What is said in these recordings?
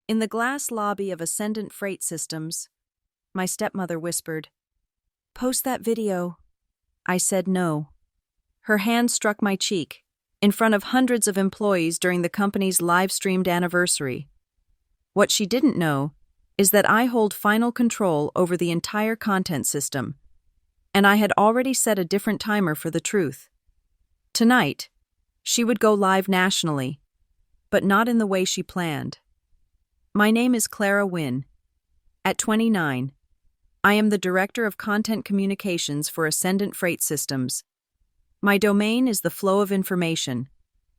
In the glass lobby of Ascendant Freight Systems, my stepmother whispered, "Post that video." I said no. Her hand struck my cheek, in front of hundreds of employees during the company's live-streamed anniversary. What she didn't know is that I hold final control over the entire content system, and I had already set a different timer for the truth. Tonight, she would go live nationally, but not in the way she planned. My name is Clara Wynn. At 29, I am the Director of Content Communications for Ascendant Freight Systems. My domain is the flow of information,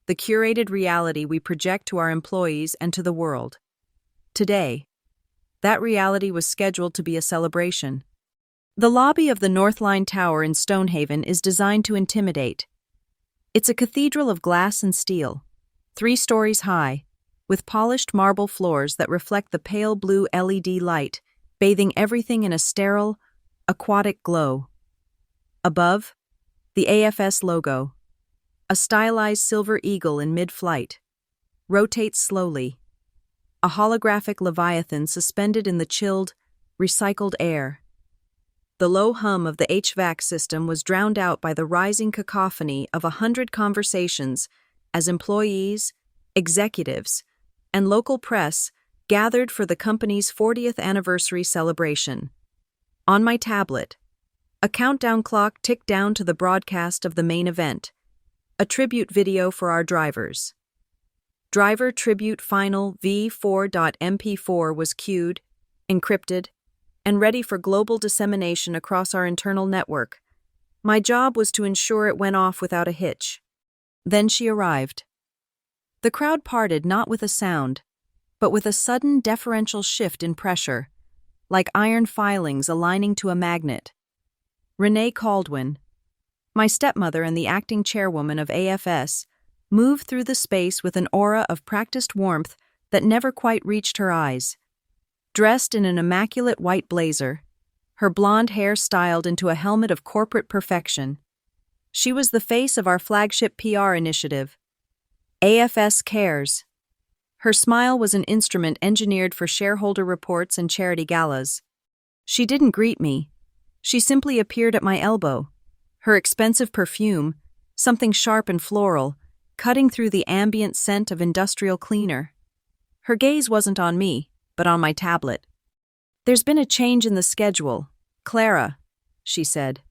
the curated reality we project to our employees and to the world. Today, that reality was scheduled to be a celebration. The lobby of the North Line Tower in Stonehaven is designed to intimidate. It's a cathedral of glass and steel, 3 stories high, with polished marble floors that reflect the pale blue LED light, bathing everything in a sterile, aquatic glow. Above, the AFS logo, a stylized silver eagle in mid-flight, rotates slowly, a holographic leviathan suspended in the chilled, recycled air. The low hum of the HVAC system was drowned out by the rising cacophony of 100 conversations as employees, executives, and local press gathered for the company's 40th anniversary celebration. On my tablet, a countdown clock ticked down to the broadcast of the main event, a tribute video for our drivers. Driver Tribute Final V4.mp4 was queued, encrypted, and ready for global dissemination across our internal network. My job was to ensure it went off without a hitch. Then she arrived. The crowd parted not with a sound, but with a sudden deferential shift in pressure, like iron filings aligning to a magnet. Renee Caldwin, my stepmother and the acting chairwoman of AFS, moved through the space with an aura of practiced warmth that never quite reached her eyes. Dressed in an immaculate white blazer, her blonde hair styled into a helmet of corporate perfection, she was the face of our flagship PR initiative, AFS Cares. Her smile was an instrument engineered for shareholder reports and charity galas. She didn't greet me. She simply appeared at my elbow, her expensive perfume, something sharp and floral, cutting through the ambient scent of industrial cleaner. Her gaze wasn't on me, but on my tablet. "There's been a change in the schedule, Clara," she said,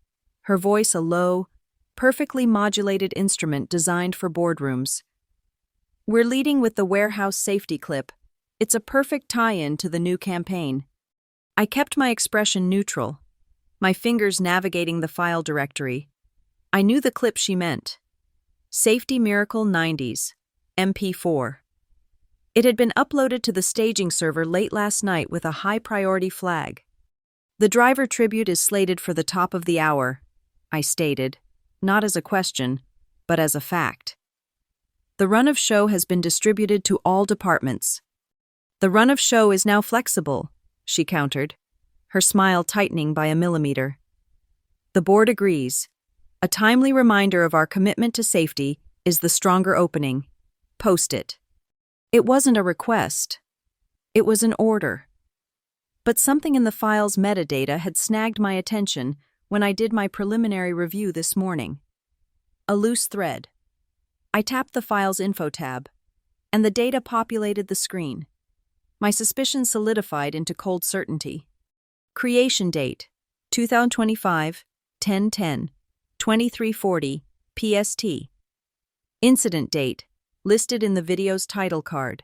her voice a low, perfectly modulated instrument designed for boardrooms. "We're leading with the warehouse safety clip. It's a perfect tie-in to the new campaign." I kept my expression neutral, my fingers navigating the file directory. I knew the clip she meant. Safety Miracle 90s, MP4. It had been uploaded to the staging server late last night with a high-priority flag. "The driver tribute is slated for the top of the hour," I stated, not as a question, but as a fact. "The run of show has been distributed to all departments." "The run of show is now flexible," she countered, her smile tightening by a millimeter. "The board agrees. A timely reminder of our commitment to safety is the stronger opening. Post it." It wasn't a request. It was an order. But something in the file's metadata had snagged my attention when I did my preliminary review this morning. A loose thread. I tapped the file's info tab, and the data populated the screen. My suspicion solidified into cold certainty. Creation date, 2025, 10/10, 2340, PST. Incident date, listed in the video's title card,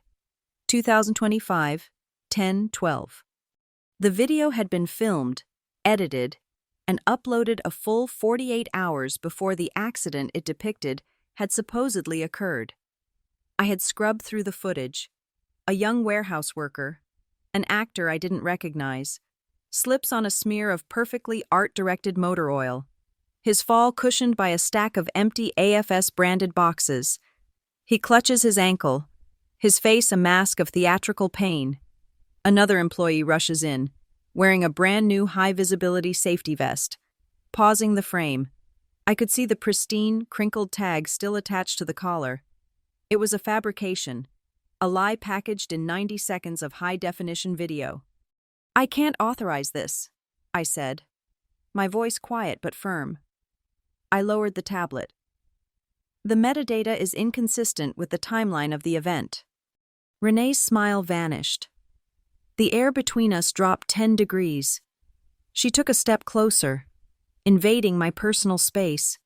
2025, 10/12. The video had been filmed, edited, and uploaded a full 48 hours before the accident it depicted had supposedly occurred. I had scrubbed through the footage. A young warehouse worker, an actor I didn't recognize, slips on a smear of perfectly art-directed motor oil, his fall cushioned by a stack of empty AFS-branded boxes. He clutches his ankle, his face a mask of theatrical pain. Another employee rushes in, wearing a brand-new high-visibility safety vest. Pausing the frame, I could see the pristine, crinkled tag still attached to the collar. It was a fabrication, a lie packaged in 90 seconds of high-definition video. "I can't authorize this," I said, my voice quiet but firm. I lowered the tablet. "The metadata is inconsistent with the timeline of the event." Renee's smile vanished. The air between us dropped 10 degrees. She took a step closer, invading my personal space,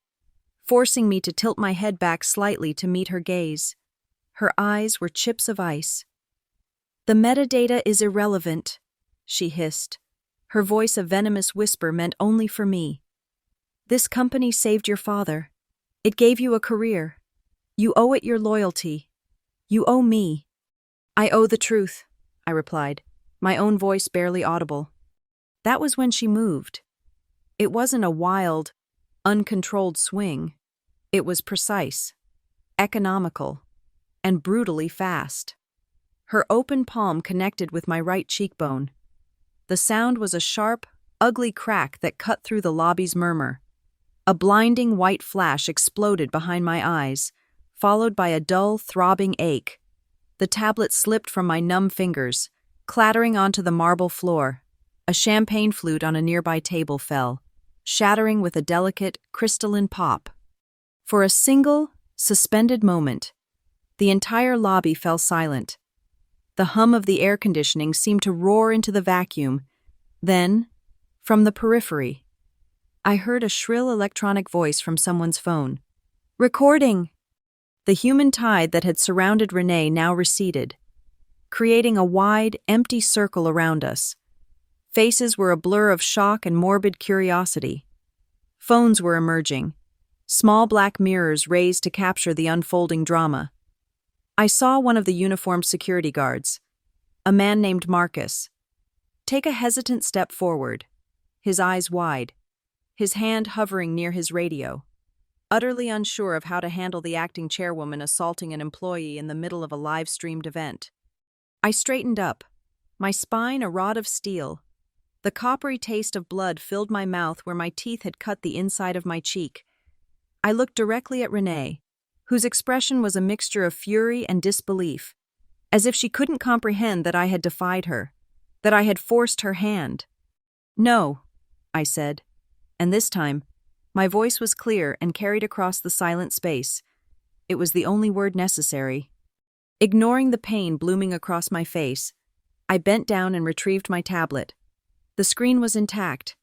forcing me to tilt my head back slightly to meet her gaze. Her eyes were chips of ice. "The metadata is irrelevant," she hissed, her voice a venomous whisper meant only for me. "This company saved your father. It gave you a career. You owe it your loyalty. You owe me." "I owe the truth," I replied, my own voice barely audible. That was when she moved. It wasn't a wild, uncontrolled swing. It was precise, economical, and brutally fast. Her open palm connected with my right cheekbone. The sound was a sharp, ugly crack that cut through the lobby's murmur. A blinding white flash exploded behind my eyes, followed by a dull, throbbing ache. The tablet slipped from my numb fingers, clattering onto the marble floor. A champagne flute on a nearby table fell, shattering with a delicate, crystalline pop. For a single, suspended moment, the entire lobby fell silent. The hum of the air conditioning seemed to roar into the vacuum. Then, from the periphery, I heard a shrill electronic voice from someone's phone. "Recording!" The human tide that had surrounded Renee now receded, creating a wide, empty circle around us. Faces were a blur of shock and morbid curiosity. Phones were emerging, small black mirrors raised to capture the unfolding drama. I saw one of the uniformed security guards, a man named Marcus, take a hesitant step forward, his eyes wide, his hand hovering near his radio, utterly unsure of how to handle the acting chairwoman assaulting an employee in the middle of a live-streamed event. I straightened up, my spine a rod of steel. The coppery taste of blood filled my mouth where my teeth had cut the inside of my cheek. I looked directly at Renee, whose expression was a mixture of fury and disbelief, as if she couldn't comprehend that I had defied her, that I had forced her hand. "No," I said, and this time, my voice was clear and carried across the silent space. It was the only word necessary. Ignoring the pain blooming across my face, I bent down and retrieved my tablet. The screen was intact.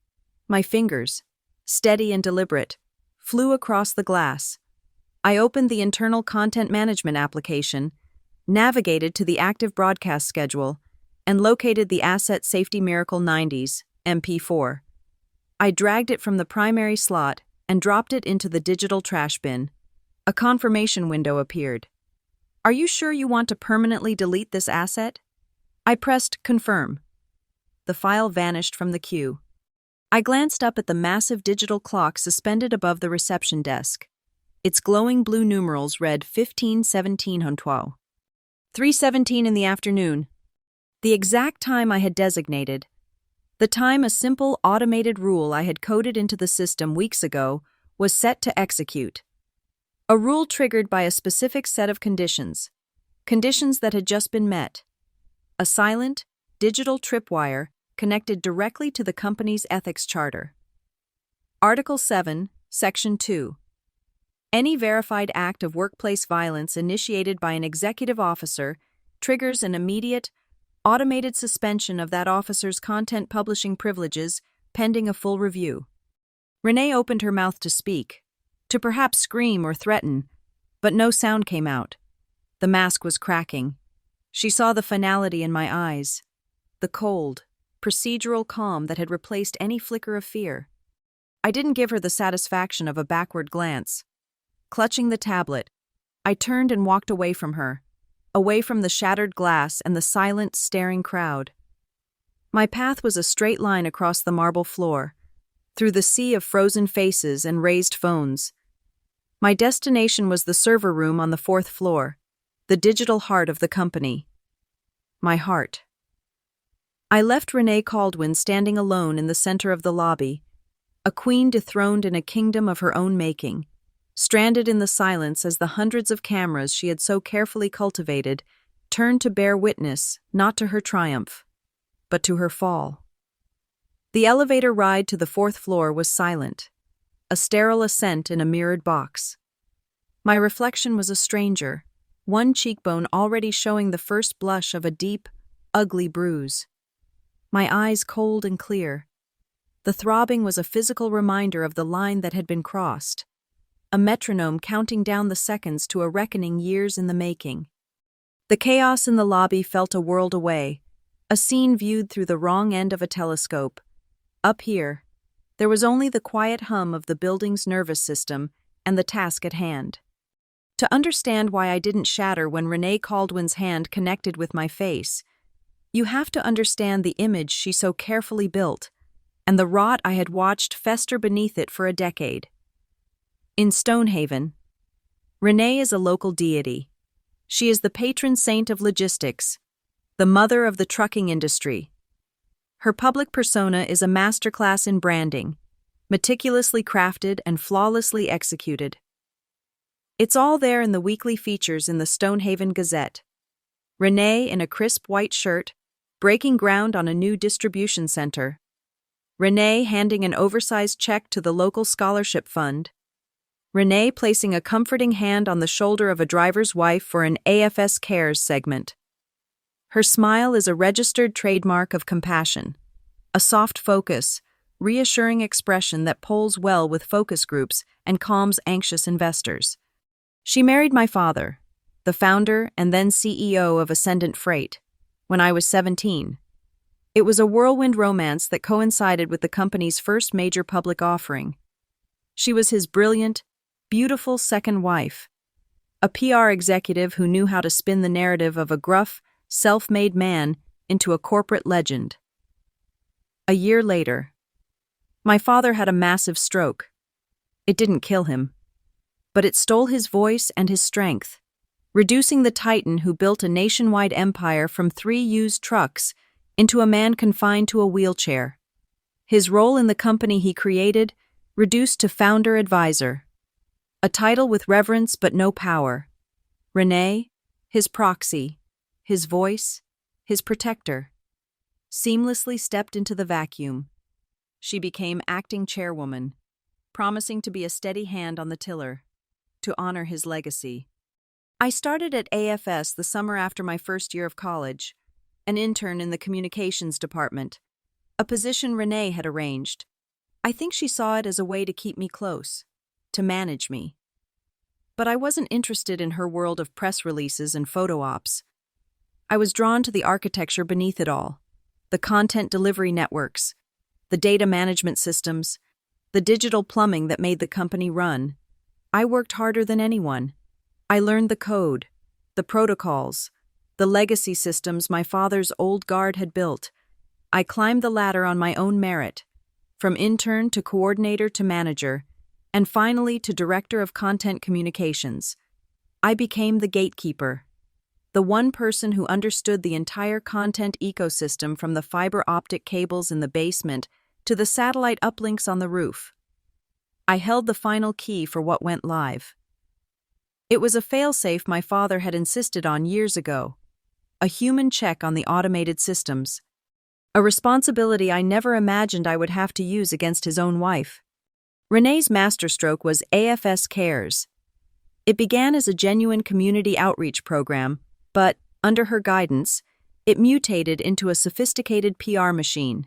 My fingers, steady and deliberate, flew across the glass. I opened the internal content management application, navigated to the active broadcast schedule, and located the Asset Safety Miracle 90s, MP4. I dragged it from the primary slot and dropped it into the digital trash bin. A confirmation window appeared. "Are you sure you want to permanently delete this asset?" I pressed confirm. The file vanished from the queue. I glanced up at the massive digital clock suspended above the reception desk. Its glowing blue numerals read 15:17. 3:17 in the afternoon. The exact time I had designated. The time a simple automated rule I had coded into the system weeks ago was set to execute. A rule triggered by a specific set of conditions. Conditions that had just been met. A silent, digital tripwire connected directly to the company's ethics charter. Article 7, Section 2. Any verified act of workplace violence initiated by an executive officer triggers an immediate, automated suspension of that officer's content publishing privileges pending a full review. Renee opened her mouth to speak, to perhaps scream or threaten, but no sound came out. The mask was cracking. She saw the finality in my eyes, the cold, procedural calm that had replaced any flicker of fear. I didn't give her the satisfaction of a backward glance. Clutching the tablet, I turned and walked away from her, away from the shattered glass and the silent, staring crowd. My path was a straight line across the marble floor, through the sea of frozen faces and raised phones. My destination was the server room on the 4th floor, the digital heart of the company. My heart. I left Renee Caldwin standing alone in the center of the lobby, a queen dethroned in a kingdom of her own making, stranded in the silence as the hundreds of cameras she had so carefully cultivated turned to bear witness not to her triumph, but to her fall. The elevator ride to the fourth floor was silent, a sterile ascent in a mirrored box. My reflection was a stranger, one cheekbone already showing the first blush of a deep, ugly bruise. My eyes cold and clear. The throbbing was a physical reminder of the line that had been crossed, a metronome counting down the seconds to a reckoning years in the making. The chaos in the lobby felt a world away, a scene viewed through the wrong end of a telescope. Up here, there was only the quiet hum of the building's nervous system and the task at hand. To understand why I didn't shatter when Renee Caldwin's hand connected with my face, you have to understand the image she so carefully built, and the rot I had watched fester beneath it for a decade. In Stonehaven, Renee is a local deity. She is the patron saint of logistics, the mother of the trucking industry. Her public persona is a masterclass in branding, meticulously crafted and flawlessly executed. It's all there in the weekly features in the Stonehaven Gazette. Renee in a crisp white shirt, breaking ground on a new distribution center. Renee handing an oversized check to the local scholarship fund. Renee placing a comforting hand on the shoulder of a driver's wife for an AFS Cares segment. Her smile is a registered trademark of compassion, a soft focus, reassuring expression that polls well with focus groups and calms anxious investors. She married my father, the founder and then CEO of Ascendant Freight, when I was 17. It was a whirlwind romance that coincided with the company's first major public offering. She was his brilliant, beautiful second wife, a PR executive who knew how to spin the narrative of a gruff, self-made man into a corporate legend. A year later, my father had a massive stroke. It didn't kill him, but it stole his voice and his strength, reducing the titan who built a nationwide empire from 3 used trucks into a man confined to a wheelchair. His role in the company he created reduced to founder advisor, a title with reverence but no power. Renee, his proxy, his voice, his protector, seamlessly stepped into the vacuum. She became acting chairwoman, promising to be a steady hand on the tiller, to honor his legacy. I started at AFS the summer after my first year of college, an intern in the communications department, a position Renee had arranged. I think she saw it as a way to keep me close, to manage me. But I wasn't interested in her world of press releases and photo ops. I was drawn to the architecture beneath it all, the content delivery networks, the data management systems, the digital plumbing that made the company run. I worked harder than anyone. I learned the code, the protocols, the legacy systems my father's old guard had built. I climbed the ladder on my own merit, from intern to coordinator to manager, and finally to director of content communications. I became the gatekeeper, the one person who understood the entire content ecosystem from the fiber optic cables in the basement to the satellite uplinks on the roof. I held the final key for what went live. It was a failsafe my father had insisted on years ago, a human check on the automated systems, a responsibility I never imagined I would have to use against his own wife. Renee's masterstroke was AFS Cares. It began as a genuine community outreach program, but, under her guidance, it mutated into a sophisticated PR machine.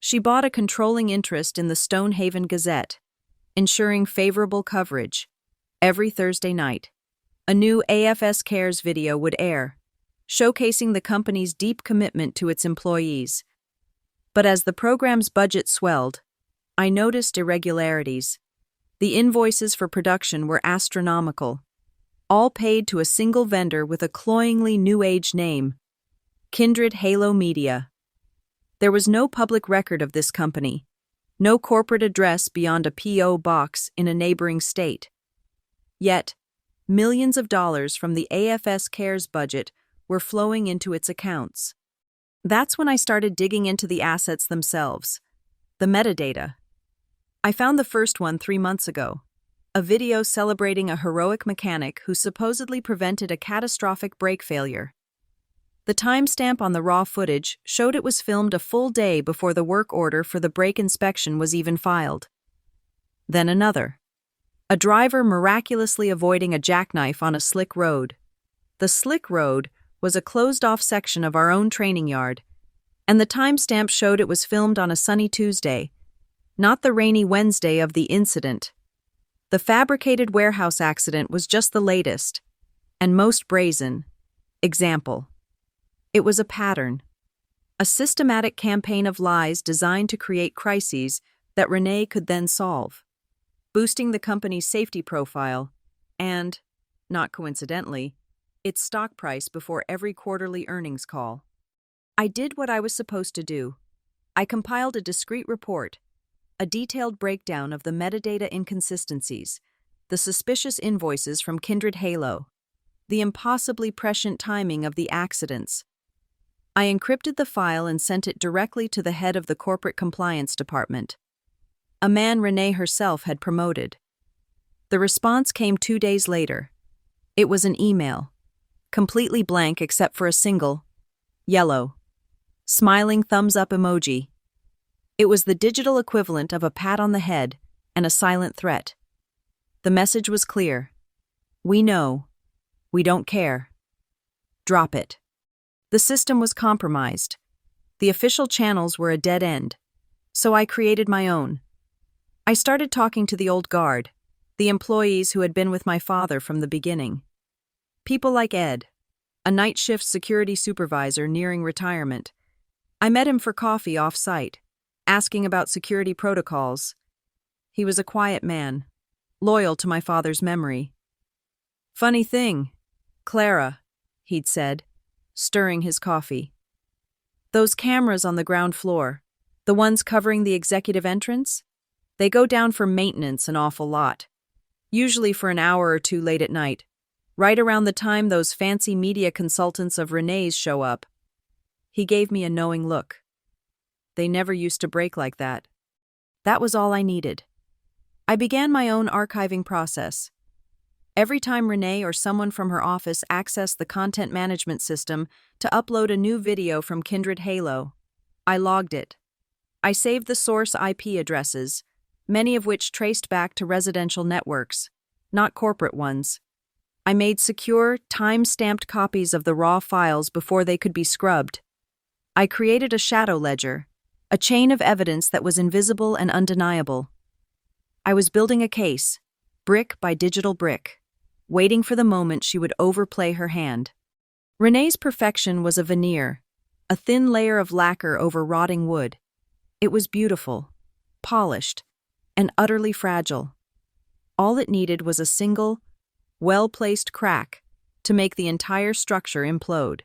She bought a controlling interest in the Stonehaven Gazette, ensuring favorable coverage. Every Thursday night, a new AFS Cares video would air, showcasing the company's deep commitment to its employees. But as the program's budget swelled, I noticed irregularities. The invoices for production were astronomical, all paid to a single vendor with a cloyingly New Age name, Kindred Halo Media. There was no public record of this company, no corporate address beyond a P.O. box in a neighboring state. Yet, millions of dollars from the AFS Cares budget were flowing into its accounts. That's when I started digging into the assets themselves, the metadata. I found the first one 3 months ago, a video celebrating a heroic mechanic who supposedly prevented a catastrophic brake failure. The timestamp on the raw footage showed it was filmed a full day before the work order for the brake inspection was even filed. Then another. A driver miraculously avoiding a jackknife on a slick road. The slick road was a closed-off section of our own training yard, and the timestamp showed it was filmed on a sunny Tuesday, not the rainy Wednesday of the incident. The fabricated warehouse accident was just the latest, and most brazen, example. It was a pattern, a systematic campaign of lies designed to create crises that Renee could then solve, boosting the company's safety profile and, not coincidentally, its stock price before every quarterly earnings call. I did what I was supposed to do. I compiled a discrete report, a detailed breakdown of the metadata inconsistencies, the suspicious invoices from Kindred Halo, the impossibly prescient timing of the accidents. I encrypted the file and sent it directly to the head of the corporate compliance department, a man Renee herself had promoted. The response came 2 days later. It was an email, completely blank except for a single, yellow, smiling thumbs-up emoji. It was the digital equivalent of a pat on the head and a silent threat. The message was clear. We know. We don't care. Drop it. The system was compromised. The official channels were a dead end, so I created my own. I started talking to the old guard, the employees who had been with my father from the beginning. People like Ed, a night shift security supervisor nearing retirement. I met him for coffee off-site, asking about security protocols. He was a quiet man, loyal to my father's memory. Funny thing, Clara, he'd said, stirring his coffee. Those cameras on the ground floor, the ones covering the executive entrance, they go down for maintenance an awful lot, usually for an hour or two late at night, right around the time those fancy media consultants of Renee's show up. He gave me a knowing look. They never used to break like that. That was all I needed. I began my own archiving process. Every time Renee or someone from her office accessed the content management system to upload a new video from Kindred Halo, I logged it. I saved the source IP addresses, many of which traced back to residential networks, not corporate ones. I made secure, time-stamped copies of the raw files before they could be scrubbed. I created a shadow ledger, a chain of evidence that was invisible and undeniable. I was building a case, brick by digital brick, waiting for the moment she would overplay her hand. Renee's perfection was a veneer, a thin layer of lacquer over rotting wood. It was beautiful, polished, and utterly fragile. All it needed was a single, well-placed crack to make the entire structure implode.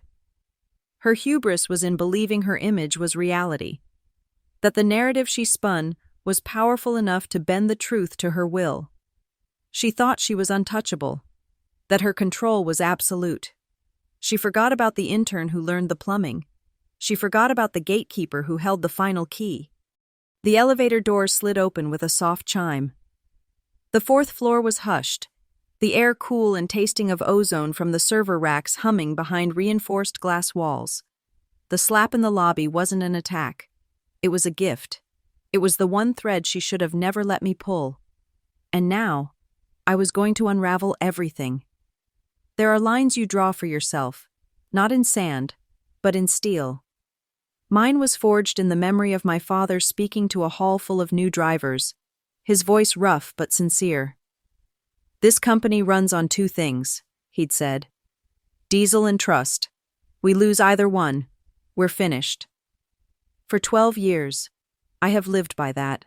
Her hubris was in believing her image was reality, that the narrative she spun was powerful enough to bend the truth to her will. She thought she was untouchable, that her control was absolute. She forgot about the intern who learned the plumbing. She forgot about the gatekeeper who held the final key. The elevator door slid open with a soft chime. The 4th floor was hushed, the air cool and tasting of ozone from the server racks humming behind reinforced glass walls. The slap in the lobby wasn't an attack. It was a gift. It was the one thread she should have never let me pull. And now, I was going to unravel everything. There are lines you draw for yourself, not in sand, but in steel. Mine was forged in the memory of my father speaking to a hall full of new drivers, his voice rough but sincere. This company runs on 2 things, he'd said. Diesel and trust. We lose either one, we're finished. For 12 years, I have lived by that.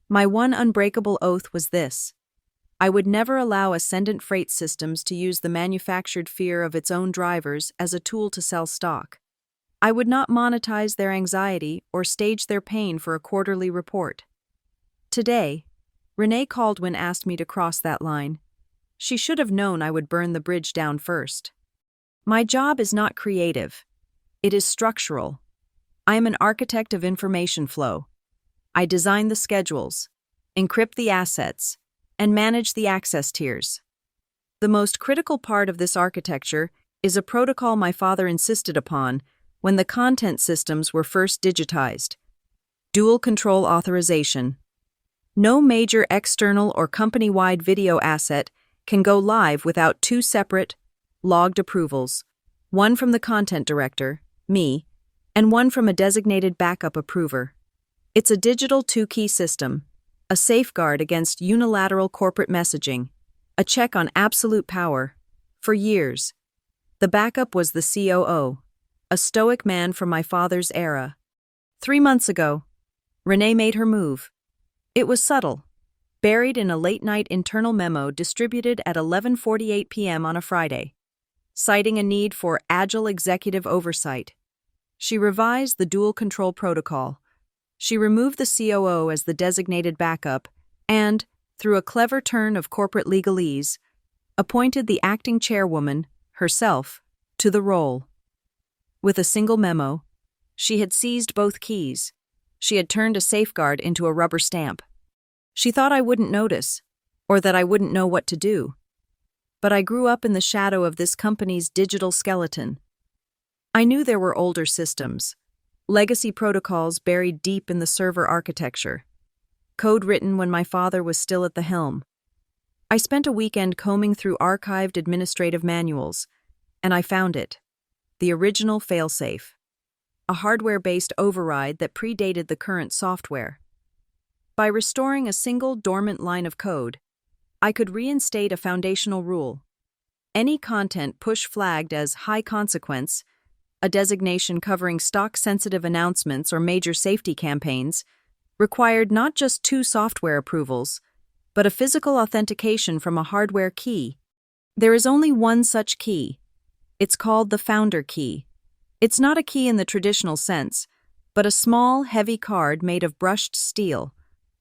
My one unbreakable oath was this. I would never allow Ascendant Freight Systems to use the manufactured fear of its own drivers as a tool to sell stock. I would not monetize their anxiety or stage their pain for a quarterly report. Today, Renee Caldwin asked me to cross that line. She should have known I would burn the bridge down first. My job is not creative. It is structural. I am an architect of information flow. I design the schedules, encrypt the assets, and manage the access tiers. The most critical part of this architecture is a protocol my father insisted upon when the content systems were first digitized. Dual control authorization. No major external or company-wide video asset can go live without two separate, logged approvals, one from the content director, me, and one from a designated backup approver. It's a digital two-key system, a safeguard against unilateral corporate messaging, a check on absolute power. For years, the backup was the COO, a stoic man from my father's era. 3 months ago, Renee made her move. It was subtle, buried in a late-night internal memo distributed at 11:48 p.m. on a Friday, citing a need for agile executive oversight. She revised the dual control protocol. She removed the COO as the designated backup and, through a clever turn of corporate legalese, appointed the acting chairwoman, herself, to the role. With a single memo, she had seized both keys. She had turned a safeguard into a rubber stamp. She thought I wouldn't notice, or that I wouldn't know what to do. But I grew up in the shadow of this company's digital skeleton. I knew there were older systems, legacy protocols buried deep in the server architecture, code written when my father was still at the helm. I spent a weekend combing through archived administrative manuals, and I found it, the original failsafe, a hardware-based override that predated the current software. By restoring a single dormant line of code, I could reinstate a foundational rule. Any content push-flagged as high consequence, a designation covering stock-sensitive announcements or major safety campaigns, required not just two software approvals, but a physical authentication from a hardware key. There is only one such key. It's called the founder key. It's not a key in the traditional sense, but a small, heavy card made of brushed steel,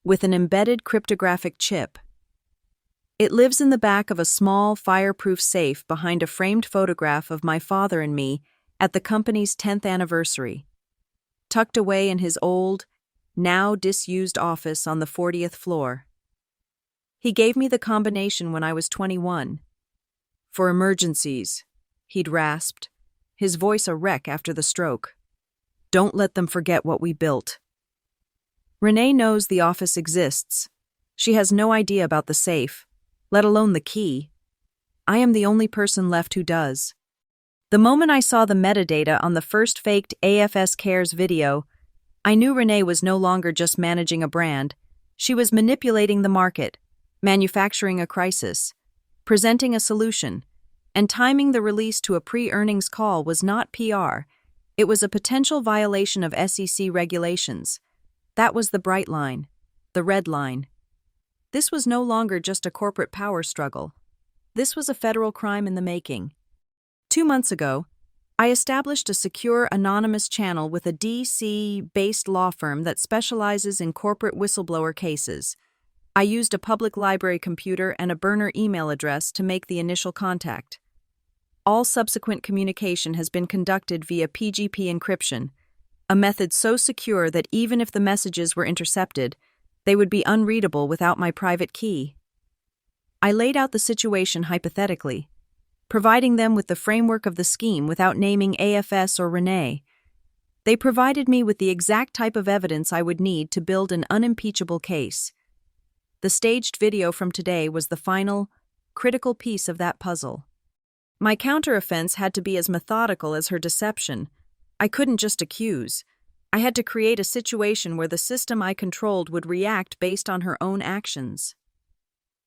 with an embedded cryptographic chip. It lives in the back of a small, fireproof safe behind a framed photograph of my father and me at the company's 10th anniversary, tucked away in his old, now disused office on the 40th floor. He gave me the combination when I was 21. For emergencies, he'd rasped, his voice a wreck after the stroke. Don't let them forget what we built. Renee knows the office exists. She has no idea about the safe, let alone the key. I am the only person left who does. The moment I saw the metadata on the first faked AFS Cares video, I knew Renee was no longer just managing a brand. She was manipulating the market, manufacturing a crisis, presenting a solution, and timing the release to a pre-earnings call was not PR. It was a potential violation of SEC regulations. That was the bright line, the red line. This was no longer just a corporate power struggle. This was a federal crime in the making. 2 months ago, I established a secure anonymous channel with a DC-based law firm that specializes in corporate whistleblower cases. I used a public library computer and a burner email address to make the initial contact. All subsequent communication has been conducted via PGP encryption, a method so secure that even if the messages were intercepted, they would be unreadable without my private key. I laid out the situation hypothetically, providing them with the framework of the scheme without naming AFS or Renee. They provided me with the exact type of evidence I would need to build an unimpeachable case. The staged video from today was the final, critical piece of that puzzle. My counteroffense had to be as methodical as her deception. I couldn't just accuse. I had to create a situation where the system I controlled would react based on her own actions.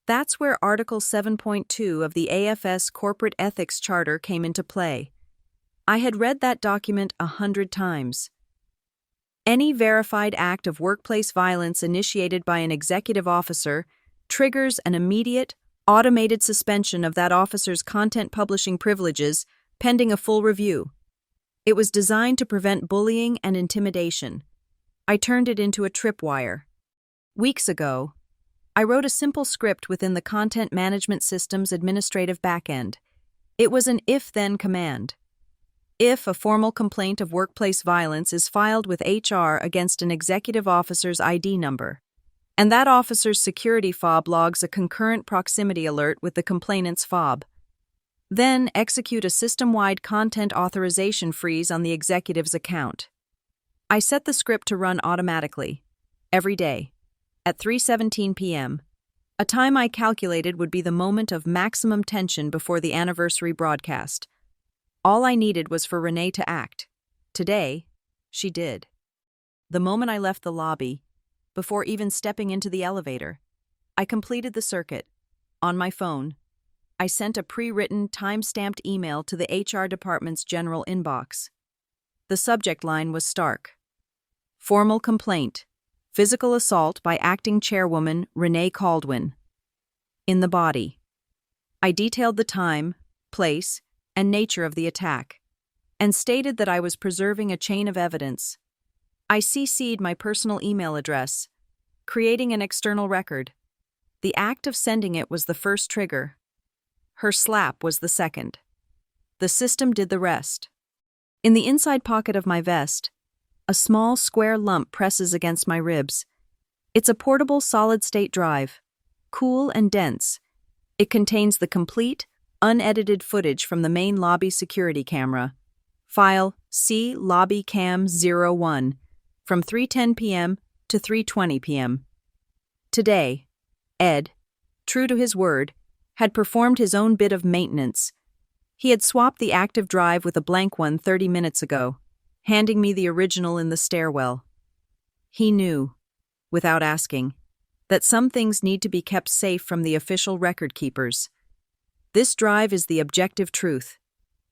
That's where Article 7.2 of the AFS Corporate Ethics Charter came into play. I had read that document 100 times. Any verified act of workplace violence initiated by an executive officer triggers an immediate, automated suspension of that officer's content publishing privileges pending a full review. It was designed to prevent bullying and intimidation. I turned it into a tripwire. Weeks ago, I wrote a simple script within the Content Management System's administrative backend. It was an if-then command. If a formal complaint of workplace violence is filed with HR against an executive officer's ID number, and that officer's security fob logs a concurrent proximity alert with the complainant's fob, Then execute a system-wide content authorization freeze on the executive's account. I set the script to run automatically, every day, at 3:17 p.m., a time I calculated would be the moment of maximum tension before the anniversary broadcast. All I needed was for Renee to act. Today, she did. The moment I left the lobby, before even stepping into the elevator, I completed the circuit. On my phone, I sent a pre-written, time-stamped email to the HR department's general inbox. The subject line was stark. Formal complaint. Physical assault by acting chairwoman Renee Caldwin. In the body, I detailed the time, place, and nature of the attack, and stated that I was preserving a chain of evidence. I CC'd my personal email address, creating an external record. The act of sending it was the first trigger. Her slap was the second. The system did the rest. In the inside pocket of my vest, a small square lump presses against my ribs. It's a portable solid-state drive, cool and dense. It contains the complete, unedited footage from the main lobby security camera. File C Lobby Cam 01 from 3:10 p.m. to 3:20 p.m. Today, Ed, true to his word, had performed his own bit of maintenance. He had swapped the active drive with a blank one 30 minutes ago, handing me the original in the stairwell. He knew, without asking, that some things need to be kept safe from the official record keepers. This drive is the objective truth.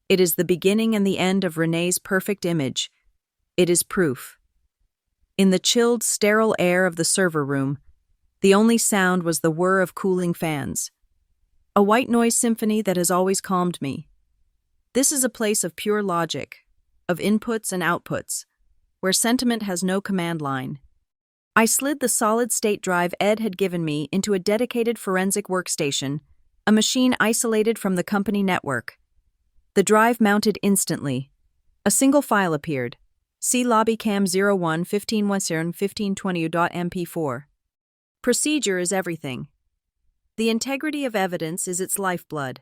It is the beginning and the end of Renee's perfect image. It is proof. In the chilled, sterile air of the server room, the only sound was the whir of cooling fans. A white noise symphony that has always calmed me. This is a place of pure logic, of inputs and outputs, where sentiment has no command line. I slid the solid-state drive Ed had given me into a dedicated forensic workstation, a machine isolated from the company network. The drive mounted instantly. A single file appeared. C Lobby Cam 01 1520.mp4. Procedure is everything. The integrity of evidence is its lifeblood.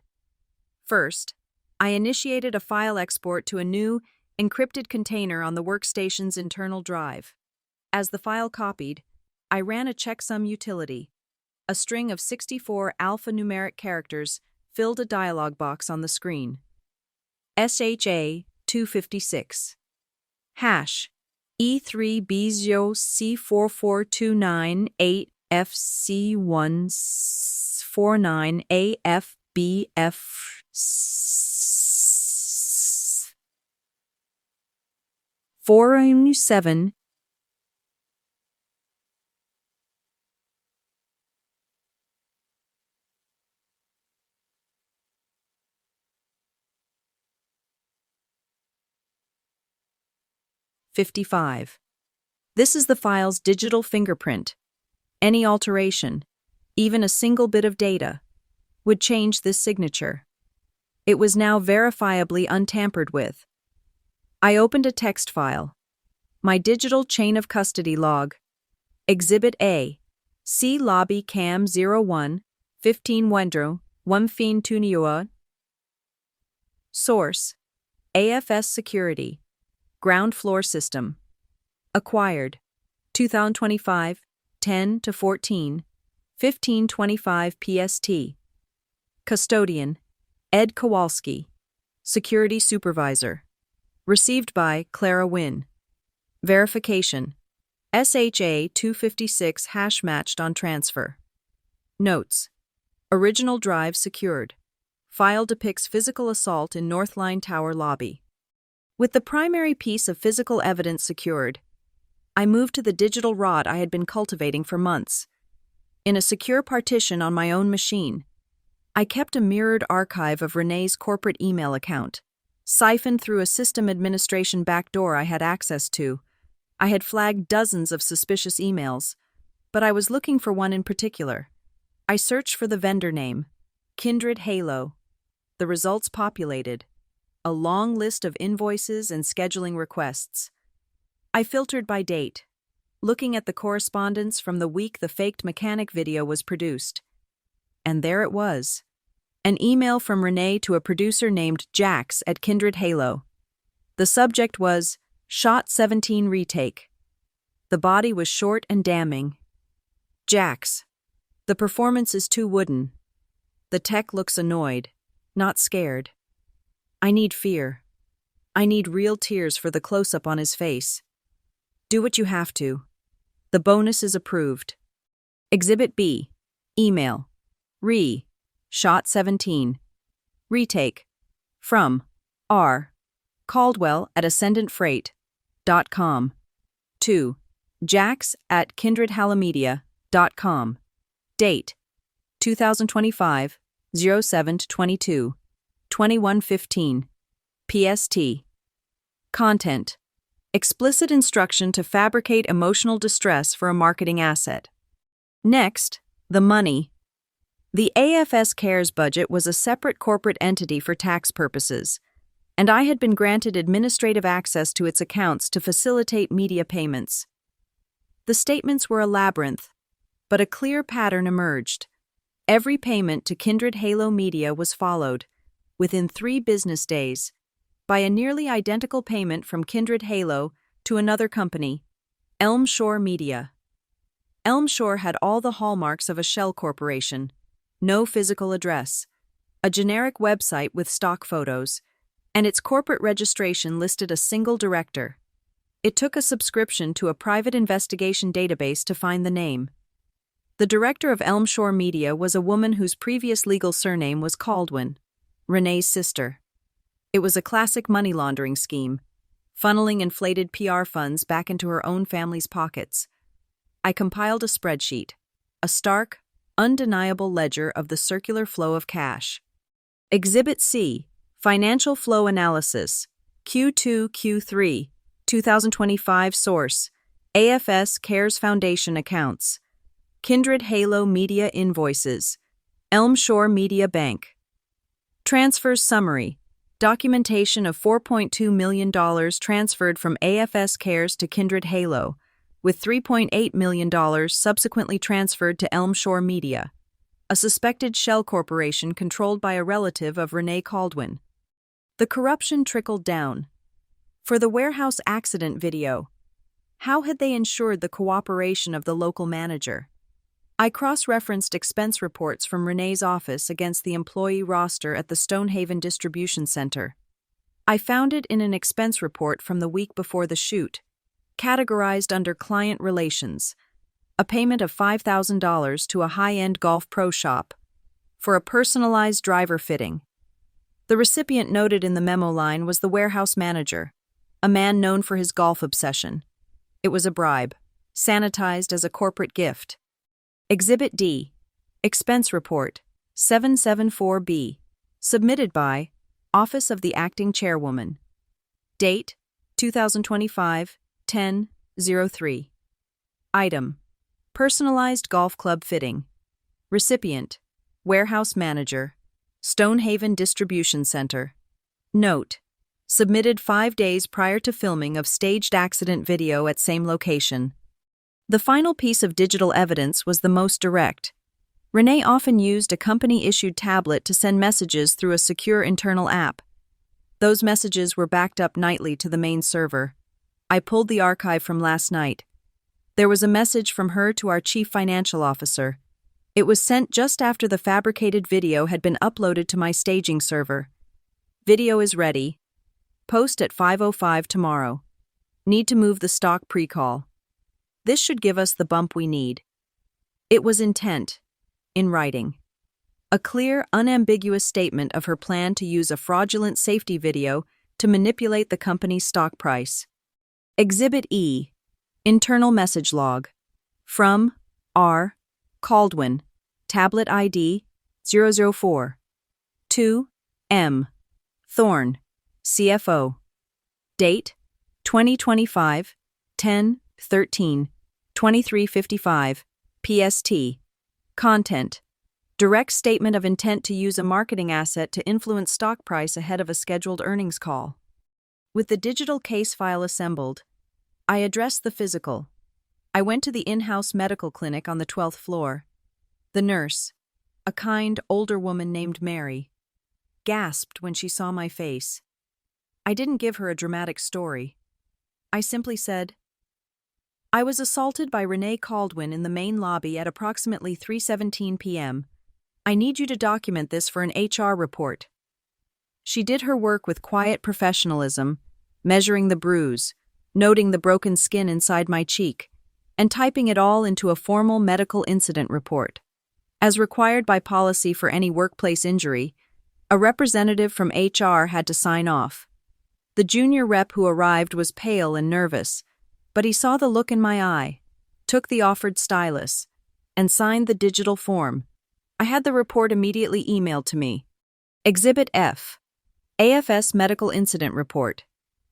First, I initiated a file export to a new, encrypted container on the workstation's internal drive. As the file copied, I ran a checksum utility. A string of 64 alphanumeric characters filled a dialog box on the screen. SHA 256. Hash E3B0C44298FC149AFBF 407 55. This is the file's digital fingerprint. Any alteration, even a single bit of data, would change this signature. It was now verifiably untampered with. I opened a text file. My digital chain of custody log. Exhibit A. C Lobby Cam 01 15 Wendro 1 Fin Tuniua. Source. AFS Security. Ground floor system. Acquired. 2025, 10 to 14, 1525 PST. Custodian. Ed Kowalski. Security Supervisor. Received by Clara Wynn. Verification. SHA 256 hash matched on transfer. Notes. Original drive secured. File depicts physical assault in Northline Tower lobby. With the primary piece of physical evidence secured, I moved to the digital rot I had been cultivating for months. In a secure partition on my own machine, I kept a mirrored archive of Renee's corporate email account, siphoned through a system administration backdoor I had access to. I had flagged dozens of suspicious emails, but I was looking for one in particular. I searched for the vendor name, Kindred Halo. The results populated. A long list of invoices and scheduling requests. I filtered by date, looking at the correspondence from the week the faked mechanic video was produced. And there it was, An email from Renee to a producer named Jax at Kindred Halo. The subject was, Shot 17 Retake. The body was short and damning. Jax. The performance is too wooden. The tech looks annoyed, not scared. I need fear. I need real tears for the close-up on his face. Do what you have to. The bonus is approved. Exhibit B. Email. Shot 17. Retake. From R. Caldwell at ascendantfreight.com. To Jax at kindredhalamedia.com. Date 2025 07-22 21:15 PST. Content: explicit instruction to fabricate emotional distress for a marketing asset. Next, the money. The AFS Cares budget was a separate corporate entity for tax purposes, and I had been granted administrative access to its accounts to facilitate media payments. The statements were a labyrinth, but a clear pattern emerged. Every payment to Kindred Halo Media was followed, within 3 business days, by a nearly identical payment from Kindred Halo to another company, Elm Shore Media. Elm Shore had all the hallmarks of a shell corporation: no physical address, a generic website with stock photos, and its corporate registration listed a single director. It took a subscription to a private investigation database to find the name. The director of Elm Shore Media was a woman whose previous legal surname was Caldwell, Renee's sister. It was a classic money laundering scheme, funneling inflated PR funds back into her own family's pockets. I compiled a spreadsheet, a stark, undeniable ledger of the circular flow of cash. Exhibit C, Financial Flow Analysis, Q2, Q3, 2025 Source, AFS Cares Foundation Accounts, Kindred Halo Media Invoices, Elm Shore Media Bank. Transfers Summary, documentation of $4.2 million transferred from AFS Cares to Kindred Halo, with $3.8 million subsequently transferred to Elm Shore Media, a suspected shell corporation controlled by a relative of Renee Caldwell. The corruption trickled down. For the warehouse accident video, how had they ensured the cooperation of the local manager? I cross-referenced expense reports from Renee's office against the employee roster at the Stonehaven Distribution Center. I found it in an expense report from the week before the shoot, categorized under client relations, a payment of $5,000 to a high-end golf pro shop for a personalized driver fitting. The recipient noted in the memo line was the warehouse manager, a man known for his golf obsession. It was a bribe, sanitized as a corporate gift. Exhibit D, Expense Report, 774B, submitted by Office of the Acting Chairwoman. Date, 2025, 10/03. Item, Personalized Golf Club Fitting. Recipient, Warehouse Manager, Stonehaven Distribution Center. Note, submitted 5 days prior to filming of staged accident video at same location. The final piece of digital evidence was the most direct. Renee often used a company-issued tablet to send messages through a secure internal app. Those messages were backed up nightly to the main server. I pulled the archive from last night. There was a message from her to our chief financial officer. It was sent just after the fabricated video had been uploaded to my staging server. Video is ready. Post at 5:05 tomorrow. Need to move the stock pre-call. This should give us the bump we need. It was intent, in writing. A clear, unambiguous statement of her plan to use a fraudulent safety video to manipulate the company's stock price. Exhibit E, Internal Message Log. From R. Caldwell, Tablet ID 004. To M. Thorne, CFO. Date 2025 10/13 23:55 PST. Content: direct statement of intent to use a marketing asset to influence stock price ahead of a scheduled earnings call. With the digital case file assembled, I addressed the physical. I went to the in-house medical clinic on the 12th floor. The nurse, a kind, older woman named Mary, gasped when she saw my face. I didn't give her a dramatic story. I simply said, "I was assaulted by Renee Caldwin in the main lobby at approximately 3:17 p.m. I need you to document this for an HR report." She did her work with quiet professionalism, measuring the bruise, noting the broken skin inside my cheek, and typing it all into a formal medical incident report. As required by policy for any workplace injury, a representative from HR had to sign off. The junior rep who arrived was pale and nervous, but he saw the look in my eye, took the offered stylus, and signed the digital form. I had the report immediately emailed to me. Exhibit F. AFS Medical Incident Report.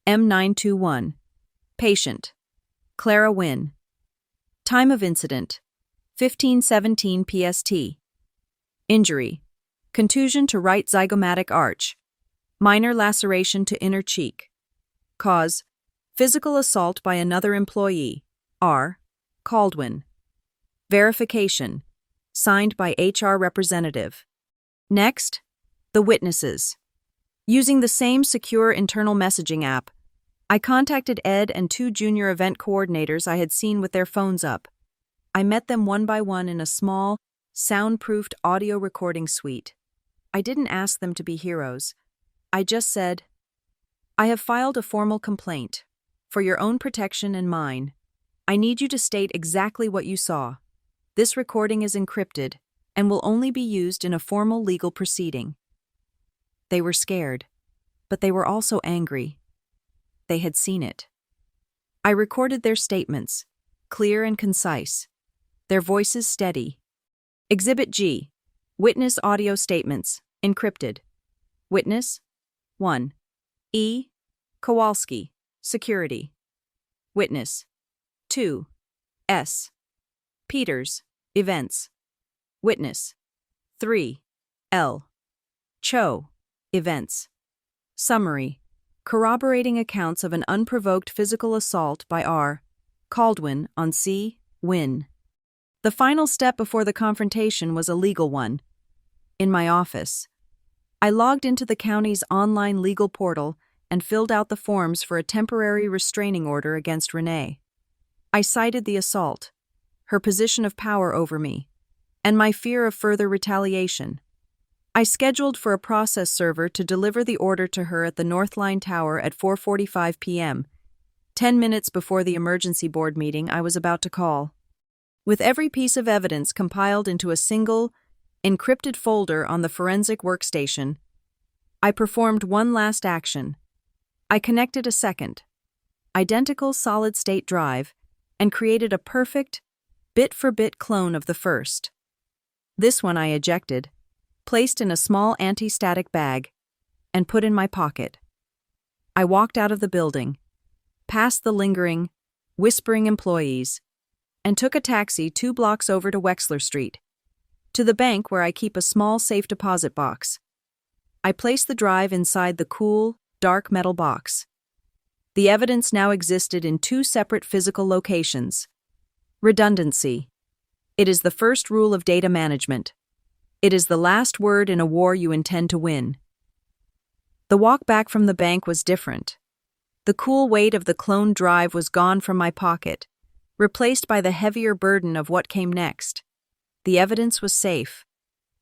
M921. Patient. Clara Wynn. Time of incident. 15:17 PST. Injury. Contusion to right zygomatic arch. Minor laceration to inner cheek. Cause. Physical assault by another employee. R. Caldwin. Verification. Signed by HR representative. Next, the witnesses. Using the same secure internal messaging app, I contacted Ed and 2 junior event coordinators I had seen with their phones up. I met them one by one in a small, soundproofed audio recording suite. I didn't ask them to be heroes. I just said, "I have filed a formal complaint. For your own protection and mine, I need you to state exactly what you saw. This recording is encrypted and will only be used in a formal legal proceeding." They were scared, but they were also angry. They had seen it. I recorded their statements, clear and concise, their voices steady. Exhibit G. Witness audio statements, encrypted. Witness 1. E. Kowalski, Security. Witness 2. S. Peters, Events. Witness 3. L. Cho, Events. Summary. Corroborating accounts of an unprovoked physical assault by R. Caldwin on C. Wynn. The final step before the confrontation was a legal one. In my office, I logged into the county's online legal portal and filled out the forms for a temporary restraining order against Renee. I cited the assault, her position of power over me, and my fear of further retaliation. I scheduled for a process server to deliver the order to her at the North Line Tower at 4:45 p.m., 10 minutes before the emergency board meeting I was about to call. With every piece of evidence compiled into a single, encrypted folder on the forensic workstation, I performed one last action. I connected a second, identical solid-state drive, and created a perfect, bit-for-bit clone of the first. This one I ejected, placed in a small anti-static bag, and put in my pocket. I walked out of the building, past the lingering, whispering employees, and took a taxi 2 blocks over to Wexler Street, to the bank where I keep a small safe deposit box. I placed the drive inside the cool, dark metal box. The evidence now existed in 2 separate physical locations. Redundancy. It is the first rule of data management. It is the last word in a war you intend to win. The walk back from the bank was different. The cool weight of the cloned drive was gone from my pocket, replaced by the heavier burden of what came next. The evidence was safe.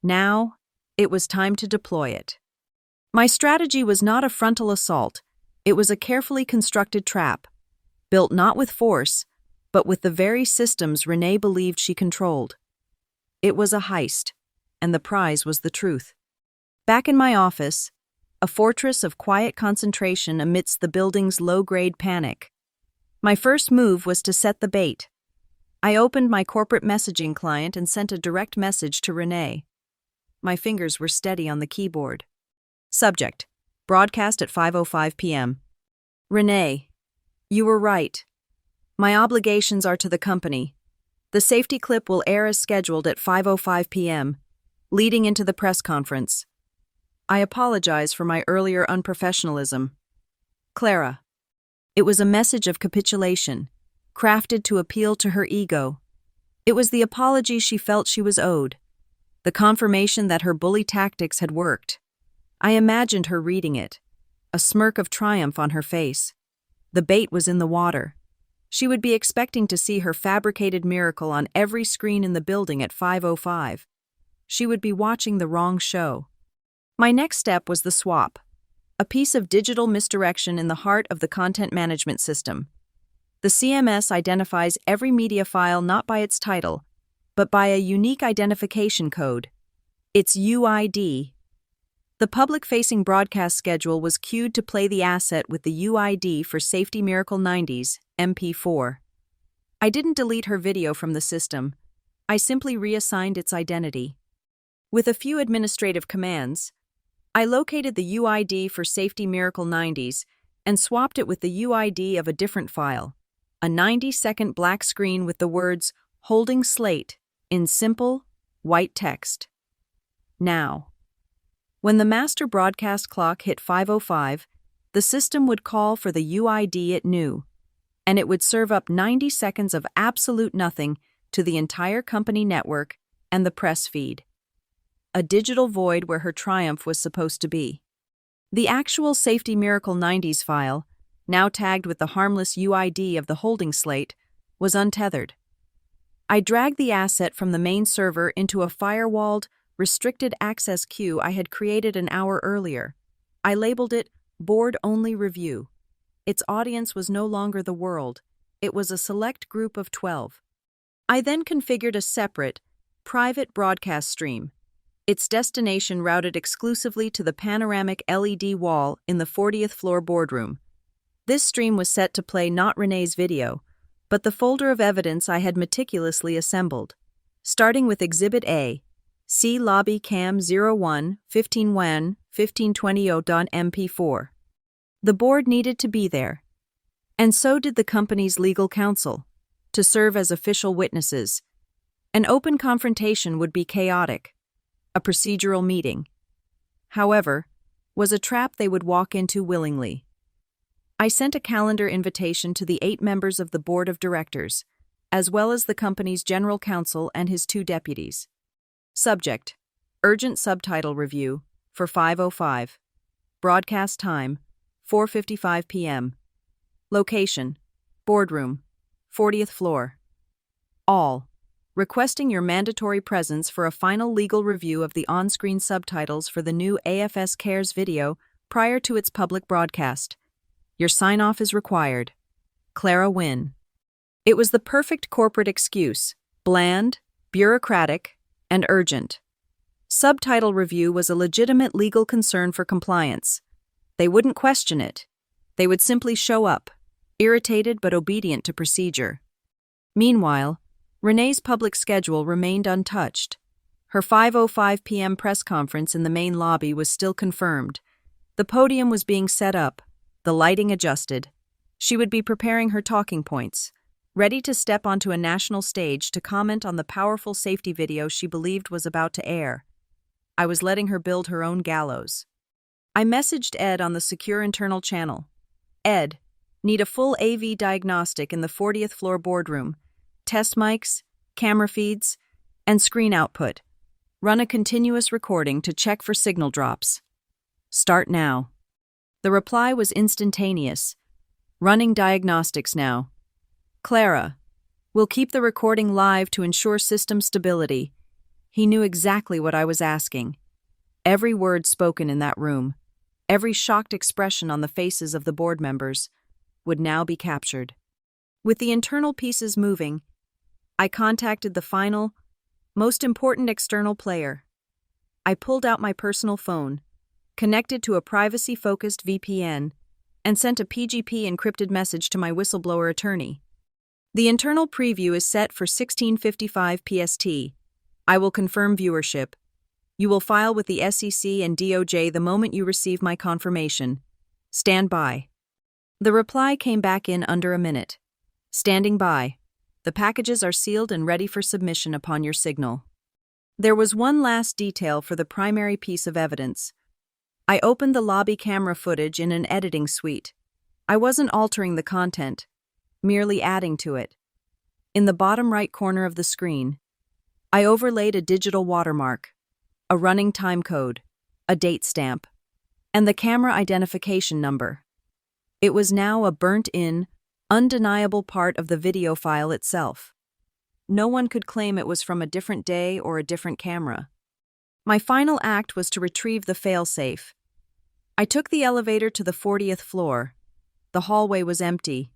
Now, it was time to deploy it. My strategy was not a frontal assault. It was a carefully constructed trap, built not with force, but with the very systems Renee believed she controlled. It was a heist, and the prize was the truth. Back in my office, a fortress of quiet concentration amidst the building's low-grade panic. My first move was to set the bait. I opened my corporate messaging client and sent a direct message to Renee. My fingers were steady on the keyboard. Subject: broadcast at 5:05 p.m. Renee, you were right. My obligations are to the company. The safety clip will air as scheduled at 5:05 p.m., leading into the press conference. I apologize for my earlier unprofessionalism. Clara. It was a message of capitulation, crafted to appeal to her ego. It was the apology she felt she was owed. the confirmation that her bully tactics had worked. I imagined her reading it, a smirk of triumph on her face. The bait was in the water. She would be expecting to see her fabricated miracle on every screen in the building at 5:05. She would be watching the wrong show. My next step was the swap, a piece of digital misdirection in the heart of the content management system. The CMS identifies every media file not by its title, but by a unique identification code, its UID. The public-facing broadcast schedule was queued to play the asset with the UID for Safety Miracle 90s, MP4. I didn't delete her video from the system. I simply reassigned its identity. With a few administrative commands, I located the UID for Safety Miracle 90s and swapped it with the UID of a different file, a 90-second black screen with the words "Holding Slate" in simple, white text. Now, when the master broadcast clock hit 5:05, the system would call for the UID it knew, and it would serve up 90 seconds of absolute nothing to the entire company network and the press feed. A digital void where her triumph was supposed to be. The actual Safety Miracle 90s file, now tagged with the harmless UID of the holding slate, was untethered. I dragged the asset from the main server into a firewalled, restricted access queue I had created an hour earlier. I labeled it Board-Only Review. Its audience was no longer the world. It was a select group of 12. I then configured a separate, private broadcast stream, its destination routed exclusively to the panoramic LED wall in the 40th floor boardroom. This stream was set to play not Renee's video, but the folder of evidence I had meticulously assembled, starting with Exhibit A, C Lobby Cam 01 15WAN 1520.mp4. The board needed to be there, and so did the company's legal counsel, to serve as official witnesses. An open confrontation would be chaotic, a procedural meeting. However, was a trap they would walk into willingly. I sent a calendar invitation to the 8 members of the board of directors, as well as the company's general counsel and his 2 deputies. Subject: Urgent subtitle review for 5:05. Broadcast time: 4:55 p.m. Location: boardroom, 40th floor. All: requesting your mandatory presence for a final legal review of the on-screen subtitles for the new AFS Cares video prior to its public broadcast. Your sign-off is required. Clara Wynne. It was the perfect corporate excuse: bland, bureaucratic, and urgent. Subtitle review was a legitimate legal concern for compliance. They wouldn't question it. They would simply show up, irritated but obedient to procedure. Meanwhile, Renee's public schedule remained untouched. Her 5:05 p.m. press conference in the main lobby was still confirmed. The podium was being set up, the lighting adjusted. She would be preparing her talking points, ready to step onto a national stage to comment on the powerful safety video she believed was about to air. I was letting her build her own gallows. I messaged Ed on the secure internal channel. Ed, need a full AV diagnostic in the 40th floor boardroom. Test mics, camera feeds, and screen output. Run a continuous recording to check for signal drops. Start now. The reply was instantaneous. Running diagnostics now. Clara, we'll keep the recording live to ensure system stability. He knew exactly what I was asking. Every word spoken in that room, every shocked expression on the faces of the board members, would now be captured. With the internal pieces moving, I contacted the final, most important external player. I pulled out my personal phone, connected to a privacy-focused VPN, and sent a PGP encrypted message to my whistleblower attorney. The internal preview is set for 16:55 PST. I will confirm viewership. You will file with the SEC and DOJ the moment you receive my confirmation. Stand by. The reply came back in under a minute. Standing by. The packages are sealed and ready for submission upon your signal. There was one last detail for the primary piece of evidence. I opened the lobby camera footage in an editing suite. I wasn't altering the content, merely adding to it. In the bottom right corner of the screen, I overlaid a digital watermark, a running time code, a date stamp, and the camera identification number. It was now a burnt-in, undeniable part of the video file itself. No one could claim it was from a different day or a different camera. My final act was to retrieve the failsafe. I took the elevator to the 40th floor. The hallway was empty.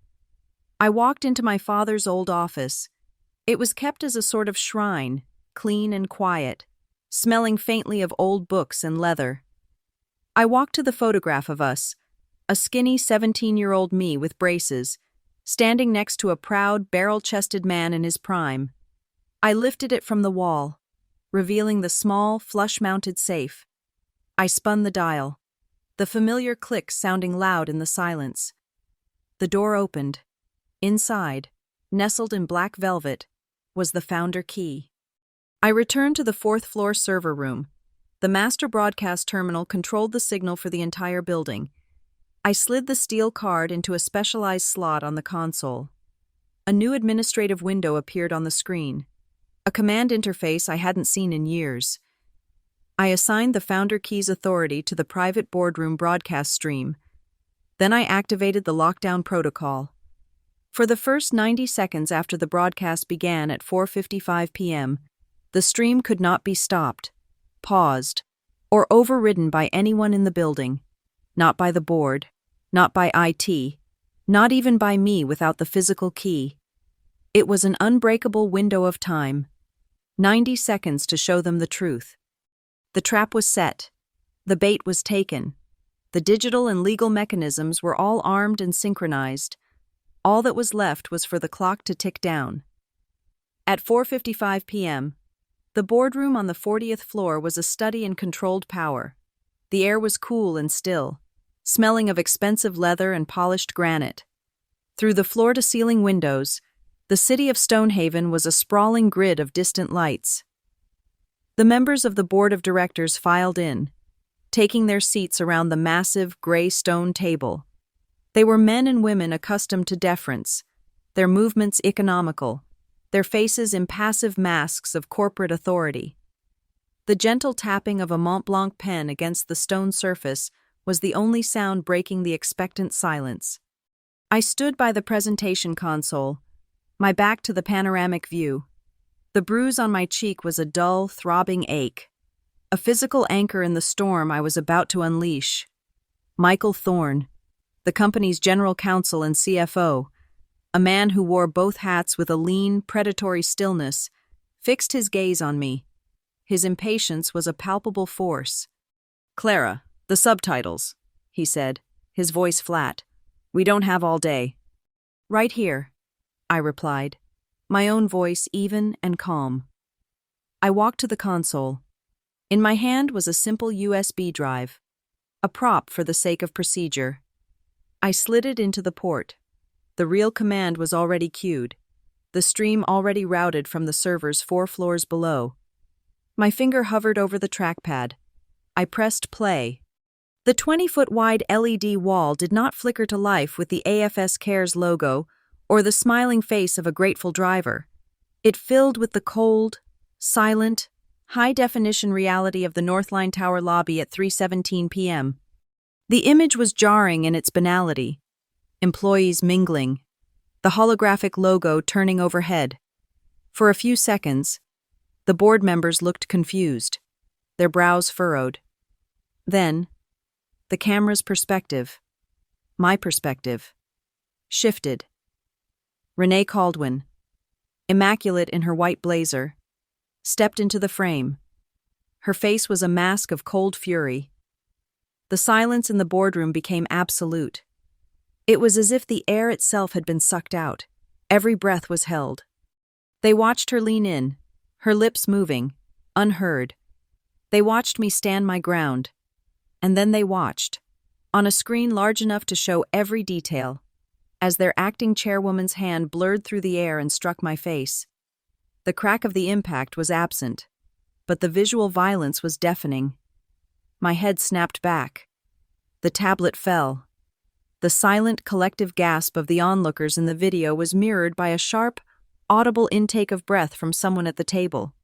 I walked into my father's old office. It was kept as a sort of shrine, clean and quiet, smelling faintly of old books and leather. I walked to the photograph of us, a skinny 17-year-old me with braces, standing next to a proud, barrel-chested man in his prime. I lifted it from the wall, revealing the small, flush-mounted safe. I spun the dial, the familiar click sounding loud in the silence. The door opened. Inside, nestled in black velvet, was the founder key. I returned to the 4th-floor server room. The master broadcast terminal controlled the signal for the entire building. I slid the steel card into a specialized slot on the console. A new administrative window appeared on the screen, a command interface I hadn't seen in years. I assigned the founder key's authority to the private boardroom broadcast stream. Then I activated the lockdown protocol. For the first 90 seconds after the broadcast began at 4:55 p.m., the stream could not be stopped, paused, or overridden by anyone in the building. Not by the board, not by IT, not even by me without the physical key. It was an unbreakable window of time. 90 seconds to show them the truth. The trap was set. The bait was taken. The digital and legal mechanisms were all armed and synchronized. All that was left was for the clock to tick down. At 4:55 p.m., the boardroom on the 40th floor was a study in controlled power. The air was cool and still, smelling of expensive leather and polished granite. Through the floor-to-ceiling windows, the city of Stonehaven was a sprawling grid of distant lights. The members of the board of directors filed in, taking their seats around the massive gray stone table. They were men and women accustomed to deference, their movements economical, their faces impassive masks of corporate authority. The gentle tapping of a Mont Blanc pen against the stone surface was the only sound breaking the expectant silence. I stood by the presentation console, my back to the panoramic view. The bruise on my cheek was a dull, throbbing ache, a physical anchor in the storm I was about to unleash. Michael Thorne, the company's general counsel and CFO, a man who wore both hats with a lean, predatory stillness, fixed his gaze on me. His impatience was a palpable force. "Clara, the subtitles," he said, his voice flat. "We don't have all day." "Right here," I replied, my own voice even and calm. I walked to the console. In my hand was a simple USB drive, a prop for the sake of procedure. I slid it into the port. The real command was already queued, the stream already routed from the servers 4 floors below. My finger hovered over the trackpad. I pressed play. The 20-foot-wide LED wall did not flicker to life with the AFS Cares logo or the smiling face of a grateful driver. It filled with the cold, silent, high-definition reality of the Northline Tower lobby at 3:17 p.m. The image was jarring in its banality. Employees mingling, the holographic logo turning overhead. For a few seconds, the board members looked confused, their brows furrowed. Then, the camera's perspective, my perspective, shifted. Renee Caldwin, immaculate in her white blazer, stepped into the frame. Her face was a mask of cold fury. The silence in the boardroom became absolute. It was as if the air itself had been sucked out. Every breath was held. They watched her lean in, her lips moving, unheard. They watched me stand my ground. And then they watched, on a screen large enough to show every detail, as their acting chairwoman's hand blurred through the air and struck my face. The crack of the impact was absent, but the visual violence was deafening. My head snapped back. The tablet fell. The silent, collective gasp of the onlookers in the video was mirrored by a sharp, audible intake of breath from someone at the table.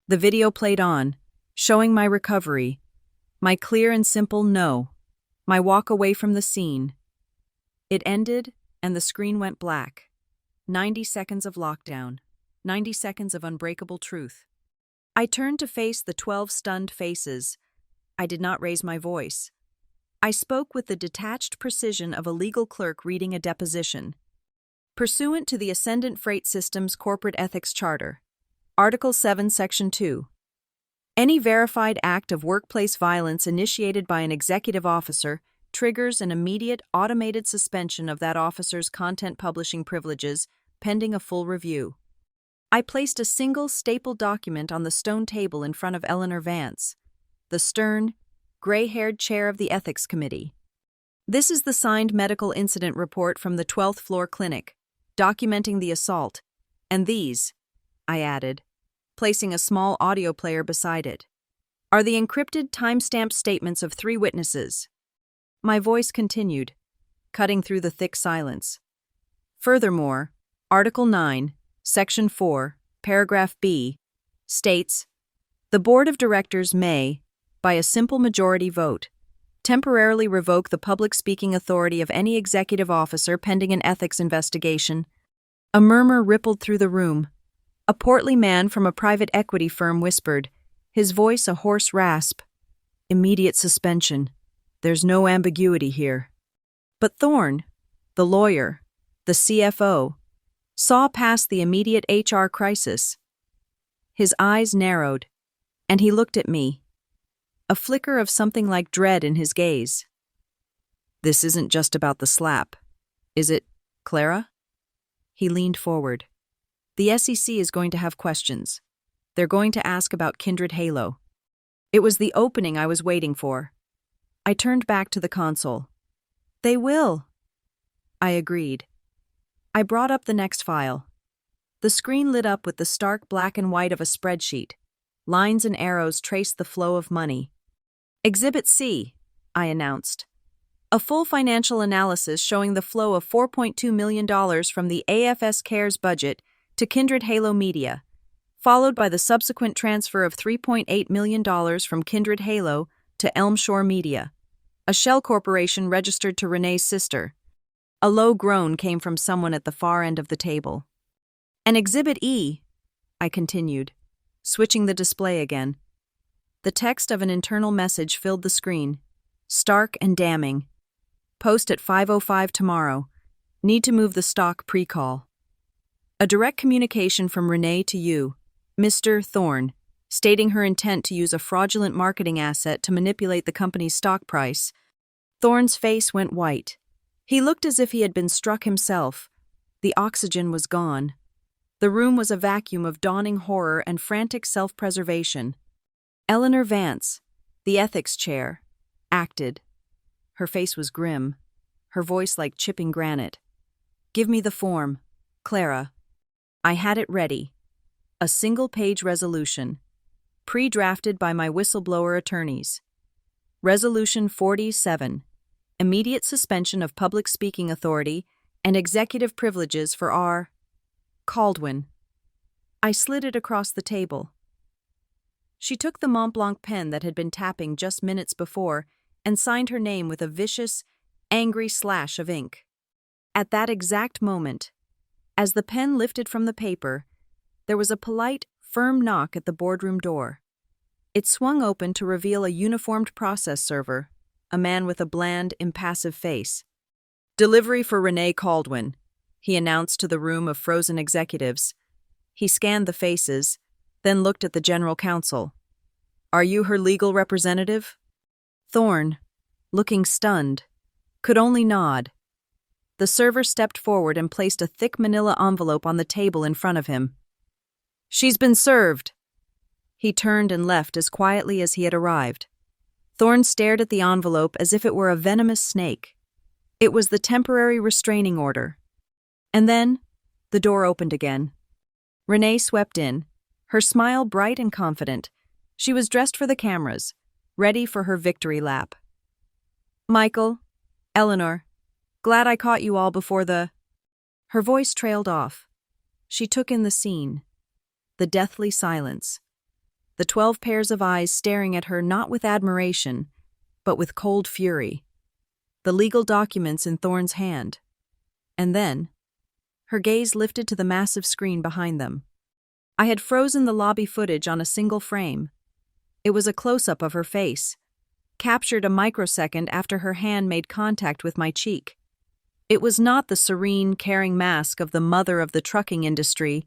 The video played on, showing my recovery, my clear and simple no, my walk away from the scene. It ended, and the screen went black. 90 seconds of lockdown, 90 seconds of unbreakable truth. I turned to face the 12 stunned faces. I did not raise my voice. I spoke with the detached precision of a legal clerk reading a deposition. Pursuant to the Ascendant Freight Systems Corporate Ethics Charter, Article 7, Section 2, any verified act of workplace violence initiated by an executive officer triggers an immediate automated suspension of that officer's content publishing privileges pending a full review. I placed a single stapled document on the stone table in front of Eleanor Vance, the stern, gray-haired chair of the Ethics Committee. This is the signed medical incident report from the 12th floor clinic, documenting the assault, and these, I added, placing a small audio player beside it, are the encrypted timestamped statements of 3 witnesses. My voice continued, cutting through the thick silence. Furthermore, Article 9, Section 4, Paragraph B, states, the Board of Directors may, by a simple majority vote, temporarily revoke the public speaking authority of any executive officer pending an ethics investigation. A murmur rippled through the room. A portly man from a private equity firm whispered, his voice a hoarse rasp, immediate suspension. There's no ambiguity here. But Thorne, the lawyer, the CFO, saw past the immediate HR crisis. His eyes narrowed, and he looked at me, a flicker of something like dread in his gaze. This isn't just about the slap, is it, Clara? He leaned forward. The SEC is going to have questions. They're going to ask about Kindred Halo. It was the opening I was waiting for. I turned back to the console. They will. I agreed. I brought up the next file. The screen lit up with the stark black and white of a spreadsheet. Lines and arrows traced the flow of money. Exhibit C, I announced. A full financial analysis showing the flow of $4.2 million from the AFS Cares budget to Kindred Halo Media, followed by the subsequent transfer of $3.8 million from Kindred Halo to Elm Shore Media, a shell corporation registered to Renee's sister. A low groan came from someone at the far end of the table. And Exhibit E, I continued, switching the display again. The text of an internal message filled the screen, stark and damning. Post at 5:05 tomorrow. Need to move the stock pre-call. A direct communication from Renee to you, Mr. Thorne, stating her intent to use a fraudulent marketing asset to manipulate the company's stock price. Thorne's face went white. He looked as if he had been struck himself. The oxygen was gone. The room was a vacuum of dawning horror and frantic self-preservation. Eleanor Vance, the ethics chair, acted. Her face was grim, her voice like chipping granite. Give me the form, Clara. I had it ready. A single-page resolution, pre-drafted by my whistleblower attorneys. Resolution 47, immediate suspension of public speaking authority and executive privileges for R. Caldwin. I slid it across the table. She took the Montblanc pen that had been tapping just minutes before and signed her name with a vicious, angry slash of ink. At that exact moment, as the pen lifted from the paper, there was a polite, firm knock at the boardroom door. It swung open to reveal a uniformed process server, a man with a bland, impassive face. Delivery for Renee Caldwin, he announced to the room of frozen executives. He scanned the faces, then looked at the general counsel. Are you her legal representative? Thorne, looking stunned, could only nod. The server stepped forward and placed a thick manila envelope on the table in front of him. She's been served. He turned and left as quietly as he had arrived. Thorne stared at the envelope as if it were a venomous snake. It was the temporary restraining order. And then, the door opened again. Renee swept in, her smile bright and confident. She was dressed for the cameras, ready for her victory lap. Michael, Eleanor, glad I caught you all before the... Her voice trailed off. She took in the scene, the deathly silence. the 12 pairs of eyes staring at her not with admiration, but with cold fury. The legal documents in Thorne's hand. And then, her gaze lifted to the massive screen behind them. I had frozen the lobby footage on a single frame. It was a close-up of her face, captured a microsecond after her hand made contact with my cheek. It was not the serene, caring mask of the mother of the trucking industry.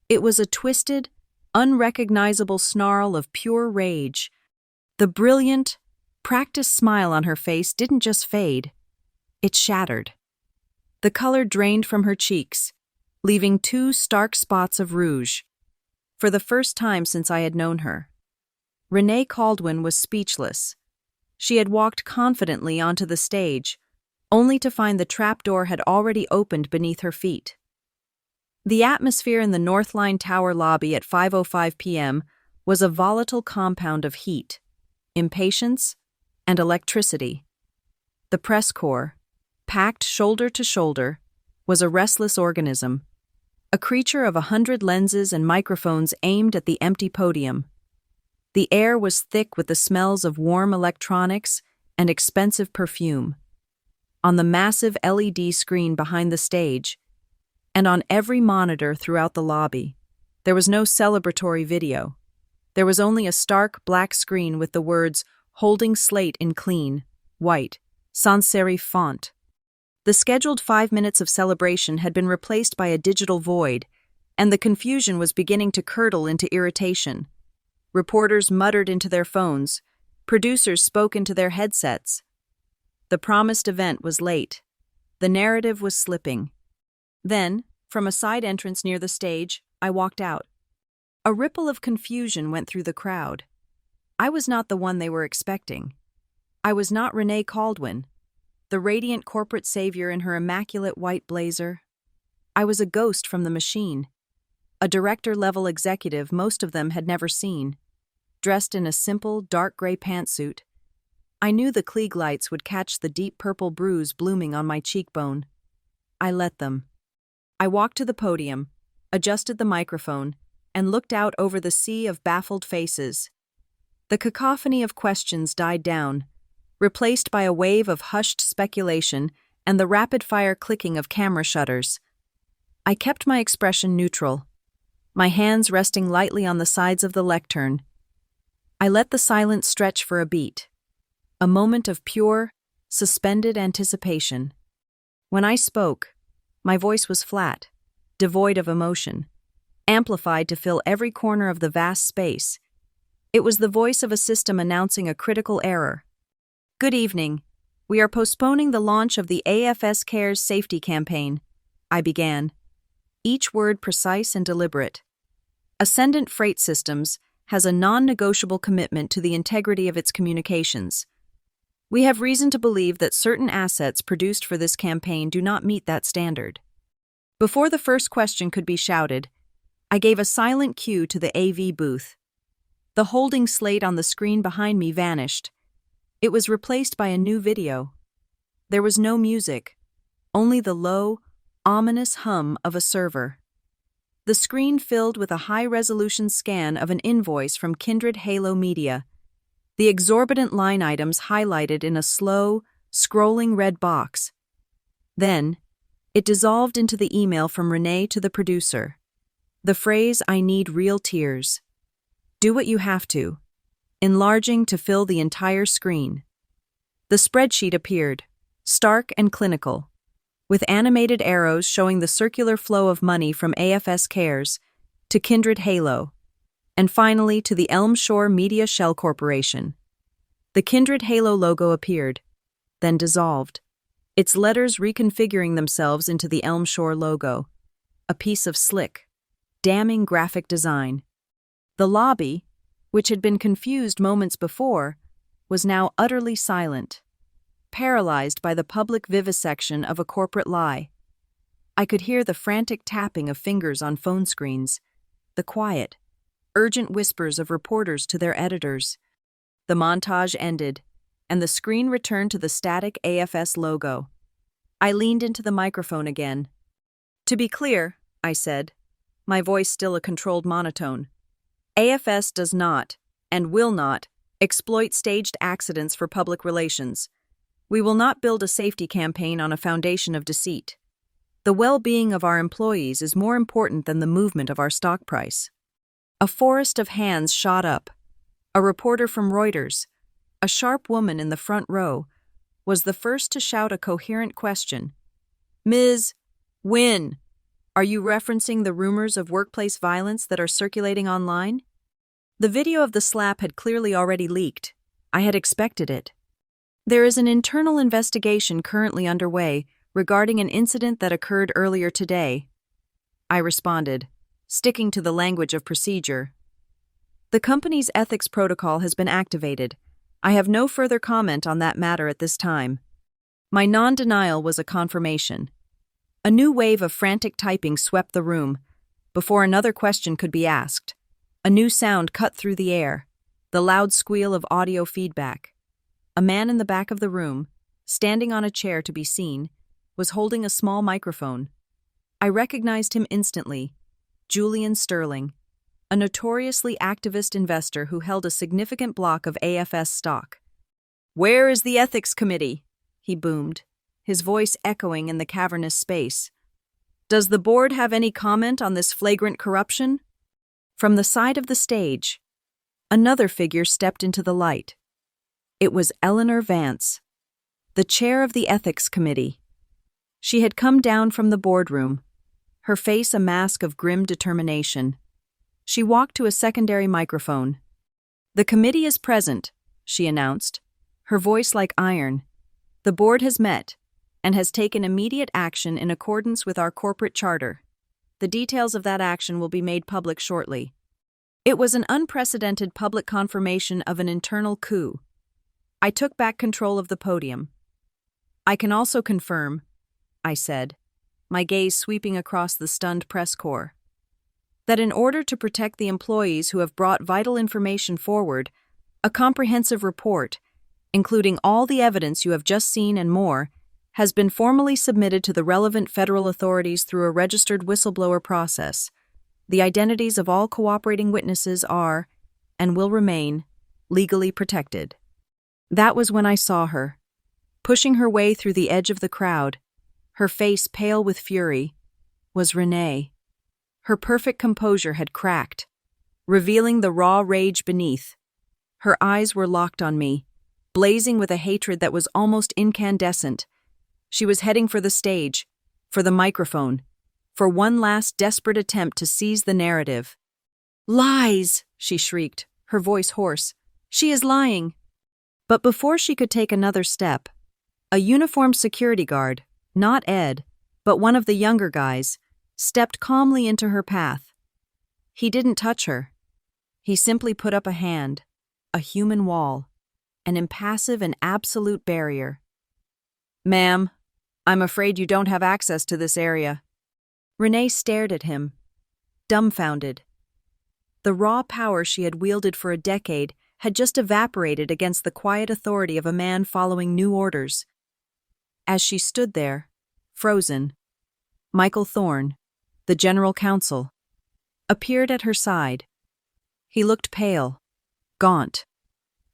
It was a twisted, unrecognizable snarl of pure rage. The brilliant, practiced smile on her face didn't just fade. It shattered. The color drained from her cheeks, leaving 2 stark spots of rouge. For the first time since I had known her, Renee Caldwin was speechless. She had walked confidently onto the stage, only to find the trapdoor had already opened beneath her feet. The atmosphere in the Northline Tower lobby at 5:05 p.m. was a volatile compound of heat, impatience, and electricity. The press corps, packed shoulder to shoulder, was a restless organism, a creature of 100 lenses and microphones aimed at the empty podium. The air was thick with the smells of warm electronics and expensive perfume. On the massive LED screen behind the stage, and on every monitor throughout the lobby, there was no celebratory video. There was only a stark black screen with the words "Holding Slate" in clean, white, sans serif font. The scheduled 5 minutes of celebration had been replaced by a digital void, and the confusion was beginning to curdle into irritation. Reporters muttered into their phones. Producers spoke into their headsets. The promised event was late. The narrative was slipping. Then, from a side entrance near the stage, I walked out. A ripple of confusion went through the crowd. I was not the one they were expecting. I was not Renee Caldwin, the radiant corporate savior in her immaculate white blazer. I was a ghost from the machine, a director-level executive most of them had never seen, dressed in a simple, dark gray pantsuit. I knew the Klieg lights would catch the deep purple bruise blooming on my cheekbone. I let them. I walked to the podium, adjusted the microphone, and looked out over the sea of baffled faces. The cacophony of questions died down, replaced by a wave of hushed speculation and the rapid-fire clicking of camera shutters. I kept my expression neutral, my hands resting lightly on the sides of the lectern. I let the silence stretch for a beat, a moment of pure, suspended anticipation. When I spoke, my voice was flat, devoid of emotion, amplified to fill every corner of the vast space. It was the voice of a system announcing a critical error. Good evening. We are postponing the launch of the AFS Cares safety campaign, I began, each word precise and deliberate. Ascendant Freight Systems has a non-negotiable commitment to the integrity of its communications. We have reason to believe that certain assets produced for this campaign do not meet that standard. Before the first question could be shouted, I gave a silent cue to the AV booth. The holding slate on the screen behind me vanished. It was replaced by a new video. There was no music, only the low, ominous hum of a server. The screen filled with a high-resolution scan of an invoice from Kindred Halo Media, the exorbitant line items highlighted in a slow, scrolling red box. Then, it dissolved into the email from Renee to the producer. The phrase, "I need real tears. Do what you have to," enlarging to fill the entire screen. The spreadsheet appeared, stark and clinical, with animated arrows showing the circular flow of money from AFS Cares to Kindred Halo, and finally to the Elm Shore Media Shell Corporation. The Kindred Halo logo appeared, then dissolved, its letters reconfiguring themselves into the Elm Shore logo, a piece of slick, damning graphic design. The lobby, which had been confused moments before, was now utterly silent, paralyzed by the public vivisection of a corporate lie. I could hear the frantic tapping of fingers on phone screens, the quiet, urgent whispers of reporters to their editors. The montage ended, and the screen returned to the static AFS logo. I leaned into the microphone again. "To be clear," I said, my voice still a controlled monotone, AFS does not, and will not, exploit staged accidents for public relations. We will not build a safety campaign on a foundation of deceit. The well-being of our employees is more important than the movement of our stock price. A forest of hands shot up. A reporter from Reuters, a sharp woman in the front row, was the first to shout a coherent question. Ms. Wynne, are you referencing the rumors of workplace violence that are circulating online? The video of the slap had clearly already leaked. I had expected it. There is an internal investigation currently underway regarding an incident that occurred earlier today. I responded, sticking to the language of procedure. The company's ethics protocol has been activated. I have no further comment on that matter at this time. My non-denial was a confirmation. A new wave of frantic typing swept the room. Before another question could be asked, a new sound cut through the air, the loud squeal of audio feedback. A man in the back of the room, standing on a chair to be seen, was holding a small microphone. I recognized him instantly. Julian Sterling, a notoriously activist investor who held a significant block of AFS stock. "Where is the ethics committee?" he boomed, his voice echoing in the cavernous space. "Does the board have any comment on this flagrant corruption?" From the side of the stage, another figure stepped into the light. It was Eleanor Vance, the chair of the ethics committee. She had come down from the boardroom, her face a mask of grim determination. She walked to a secondary microphone. "The committee is present," she announced, her voice like iron. "The board has met and has taken immediate action in accordance with our corporate charter. The details of that action will be made public shortly." It was an unprecedented public confirmation of an internal coup. I took back control of the podium. "I can also confirm," I said, my gaze sweeping across the stunned press corps, "that in order to protect the employees who have brought vital information forward, a comprehensive report, including all the evidence you have just seen and more, has been formally submitted to the relevant federal authorities through a registered whistleblower process. The identities of all cooperating witnesses are, and will remain, legally protected." That was when I saw her, pushing her way through the edge of the crowd, her face pale with fury, was Renee. Her perfect composure had cracked, revealing the raw rage beneath. Her eyes were locked on me, blazing with a hatred that was almost incandescent. She was heading for the stage, for the microphone, for one last desperate attempt to seize the narrative. "Lies!" she shrieked, her voice hoarse. "She is lying!" But before she could take another step, a uniformed security guard, not Ed, but one of the younger guys, stepped calmly into her path. He didn't touch her. He simply put up a hand, a human wall, an impassive and absolute barrier. "Ma'am, I'm afraid you don't have access to this area." Renee stared at him, dumbfounded. The raw power she had wielded for a decade had just evaporated against the quiet authority of a man following new orders. As she stood there, frozen, Michael Thorne, the general counsel, appeared at her side. He looked pale, gaunt,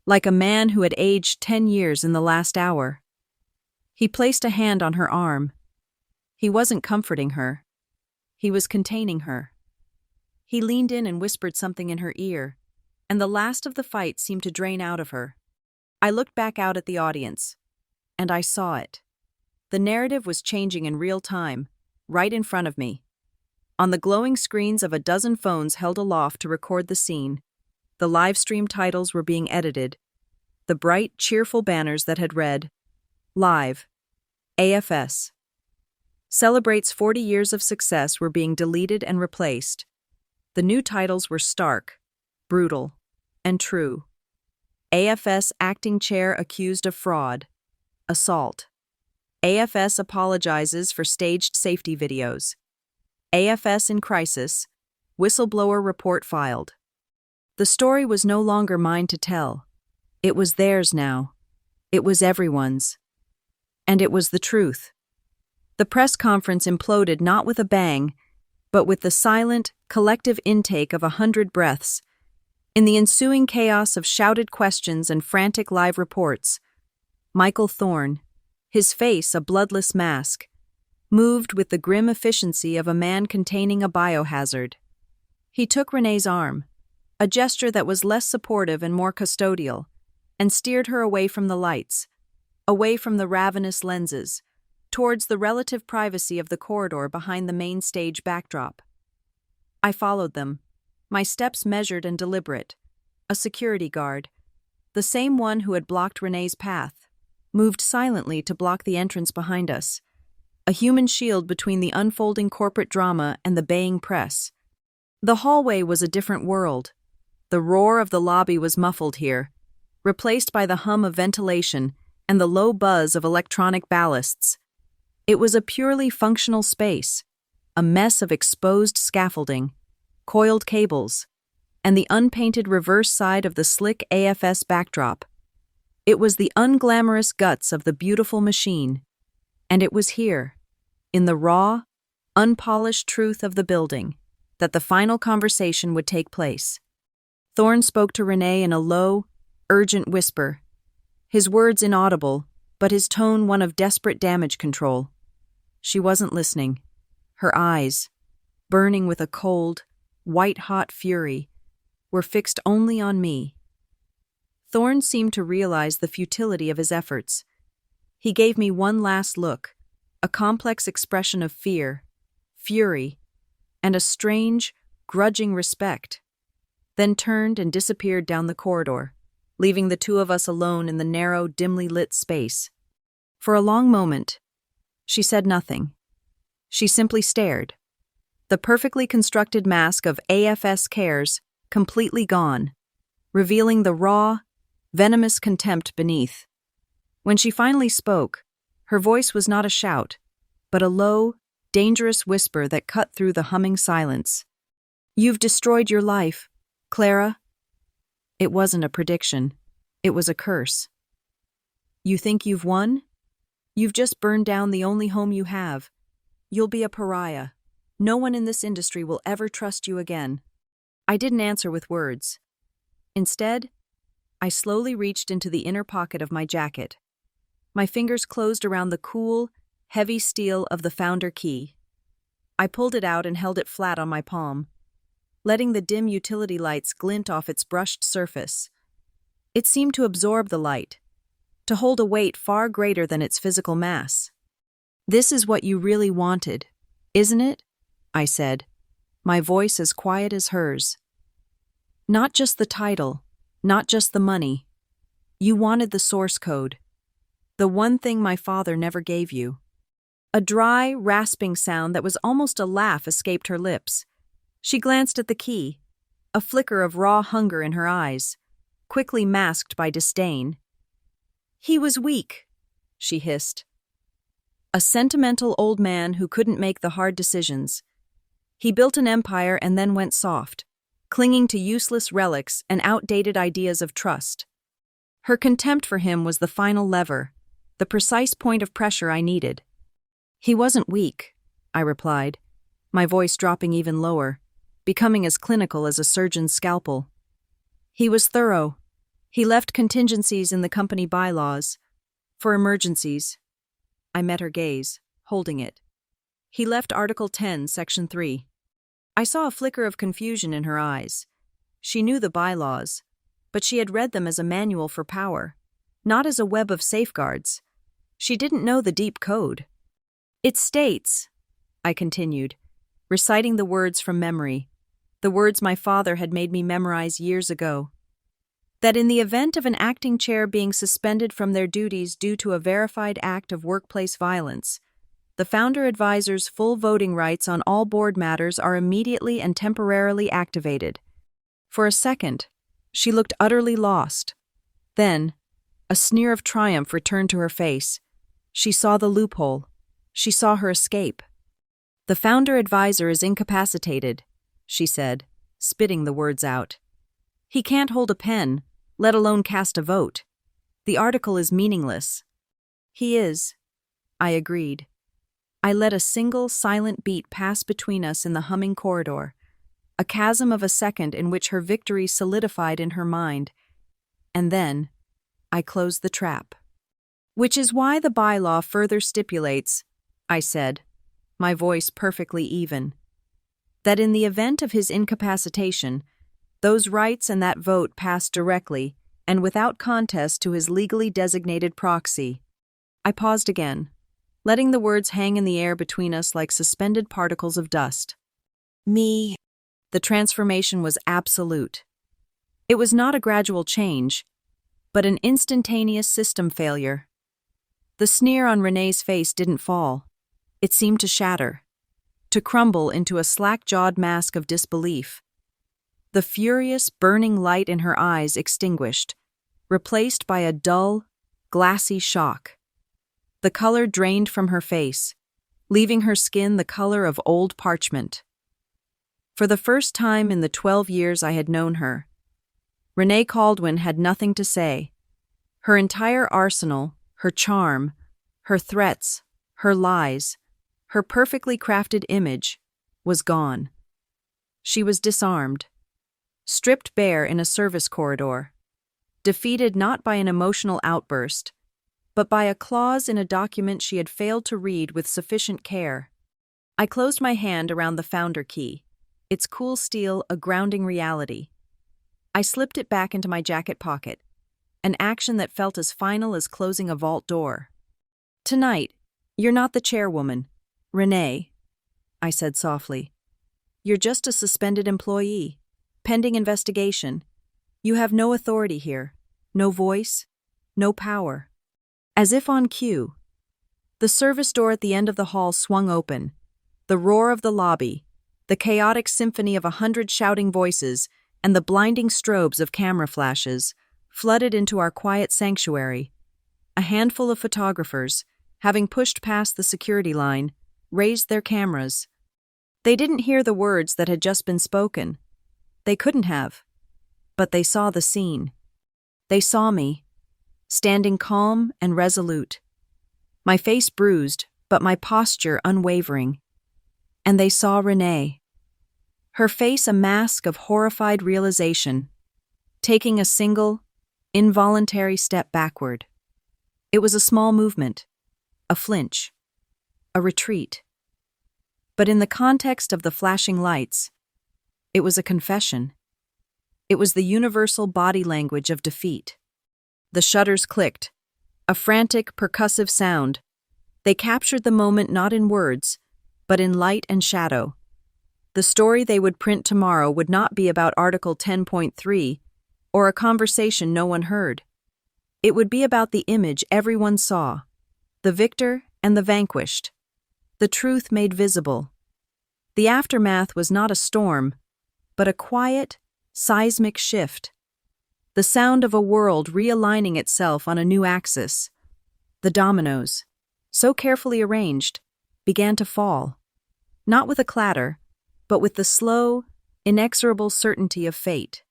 like a man who had aged 10 years in the last hour. He placed a hand on her arm. He wasn't comforting her. He was containing her. He leaned in and whispered something in her ear, and the last of the fight seemed to drain out of her. I looked back out at the audience, and I saw it. The narrative was changing in real time, right in front of me. On the glowing screens of a dozen phones held aloft to record the scene, the live stream titles were being edited. The bright, cheerful banners that had read, "Live, AFS. Celebrates 40 years of success" were being deleted and replaced. The new titles were stark, brutal, and true. AFS acting chair accused of fraud, assault. AFS apologizes for staged safety videos. AFS in crisis, whistleblower report filed. The story was no longer mine to tell. It was theirs now. It was everyone's. And it was the truth. The press conference imploded not with a bang, but with the silent, collective intake of 100 breaths, In the ensuing chaos of shouted questions and frantic live reports, Michael Thorne, his face a bloodless mask, moved with the grim efficiency of a man containing a biohazard. He took Renee's arm, a gesture that was less supportive and more custodial, and steered her away from the lights, away from the ravenous lenses, towards the relative privacy of the corridor behind the main stage backdrop. I followed them, my steps measured and deliberate. A security guard, the same one who had blocked Renee's path, moved silently to block the entrance behind us, a human shield between the unfolding corporate drama and the baying press. The hallway was a different world. The roar of the lobby was muffled here, replaced by the hum of ventilation and the low buzz of electronic ballasts. It was a purely functional space, a mess of exposed scaffolding, coiled cables, and the unpainted reverse side of the slick AFS backdrop. It was the unglamorous guts of the beautiful machine, and it was here, in the raw, unpolished truth of the building, that the final conversation would take place. Thorne spoke to Renee in a low, urgent whisper, his words inaudible, but his tone one of desperate damage control. She wasn't listening. Her eyes, burning with a cold, white-hot fury, were fixed only on me. Thorne seemed to realize the futility of his efforts. He gave me one last look, a complex expression of fear, fury, and a strange, grudging respect, then turned and disappeared down the corridor, leaving the two of us alone in the narrow, dimly lit space. For a long moment, she said nothing. She simply stared, the perfectly constructed mask of AFS cares completely gone, revealing the raw, venomous contempt beneath. When she finally spoke, her voice was not a shout, but a low, dangerous whisper that cut through the humming silence. "You've destroyed your life, Clara." It wasn't a prediction. It was a curse. "You think you've won? You've just burned down the only home you have. You'll be a pariah. No one in this industry will ever trust you again." I didn't answer with words. Instead, I slowly reached into the inner pocket of my jacket. My fingers closed around the cool, heavy steel of the founder key. I pulled it out and held it flat on my palm, letting the dim utility lights glint off its brushed surface. It seemed to absorb the light, to hold a weight far greater than its physical mass. "This is what you really wanted, isn't it?" I said, my voice as quiet as hers. "Not just the title, not just the money. You wanted the source code, the one thing my father never gave you." A dry, rasping sound that was almost a laugh escaped her lips. She glanced at the key, a flicker of raw hunger in her eyes, quickly masked by disdain. "He was weak," she hissed. "A sentimental old man who couldn't make the hard decisions. He built an empire and then went soft, clinging to useless relics and outdated ideas of trust. Her contempt for him was the final lever, the precise point of pressure I needed." "He wasn't weak," I replied, my voice dropping even lower, becoming as clinical as a surgeon's scalpel. "He was thorough. He left contingencies in the company bylaws, for emergencies." I met her gaze, holding it. "He left Article 10, Section 3. I saw a flicker of confusion in her eyes. She knew the bylaws, but she had read them as a manual for power, not as a web of safeguards. She didn't know the deep code. "It states," I continued, reciting the words from memory, the words my father had made me memorize years ago, "that in the event of an acting chair being suspended from their duties due to a verified act of workplace violence, the founder advisor's full voting rights on all board matters are immediately and temporarily activated." For a second, she looked utterly lost. Then, a sneer of triumph returned to her face. She saw the loophole. She saw her escape. "The founder advisor is incapacitated," she said, spitting the words out. "He can't hold a pen, let alone cast a vote. The article is meaningless." "He is," I agreed. I let a single silent beat pass between us in the humming corridor, a chasm of a second in which her victory solidified in her mind. And then, I closed the trap. Which is why the bylaw further stipulates, I said, my voice perfectly even, that in the event of his incapacitation, those rights and that vote pass directly and without contest to his legally designated proxy. I paused again, letting the words hang in the air between us like suspended particles of dust. Me. The transformation was absolute. It was not a gradual change, but an instantaneous system failure. The sneer on Renee's face didn't fall. It seemed to shatter, to crumble into a slack-jawed mask of disbelief. The furious, burning light in her eyes extinguished, replaced by a dull, glassy shock. The color drained from her face, leaving her skin the color of old parchment. For the first time in the 12 years I had known her, Renee Caldwin had nothing to say. Her entire arsenal, her charm, her threats, her lies, her perfectly crafted image, was gone. She was disarmed, stripped bare in a service corridor, defeated not by an emotional outburst, but by a clause in a document she had failed to read with sufficient care. I closed my hand around the founder key, its cool steel a grounding reality. I slipped it back into my jacket pocket, an action that felt as final as closing a vault door. Tonight, you're not the chairwoman, Renee, I said softly. You're just a suspended employee, pending investigation. You have no authority here, no voice, no power. As if on cue, the service door at the end of the hall swung open. The roar of the lobby, the chaotic symphony of 100 shouting voices, and the blinding strobes of camera flashes flooded into our quiet sanctuary. A handful of photographers, having pushed past the security line, raised their cameras. They didn't hear the words that had just been spoken. They couldn't have. But they saw the scene. They saw me, standing calm and resolute, my face bruised, but my posture unwavering. And they saw Renee, her face a mask of horrified realization, taking a single, involuntary step backward. It was a small movement, a flinch, a retreat. But in the context of the flashing lights, it was a confession. It was the universal body language of defeat. The shutters clicked, a frantic, percussive sound. They captured the moment not in words, but in light and shadow. The story they would print tomorrow would not be about Article 10.3 or a conversation no one heard. It would be about the image everyone saw, the victor and the vanquished, the truth made visible. The aftermath was not a storm, but a quiet, seismic shift. The sound of a world realigning itself on a new axis. The dominoes, so carefully arranged, began to fall, not with a clatter, but with the slow, inexorable certainty of fate.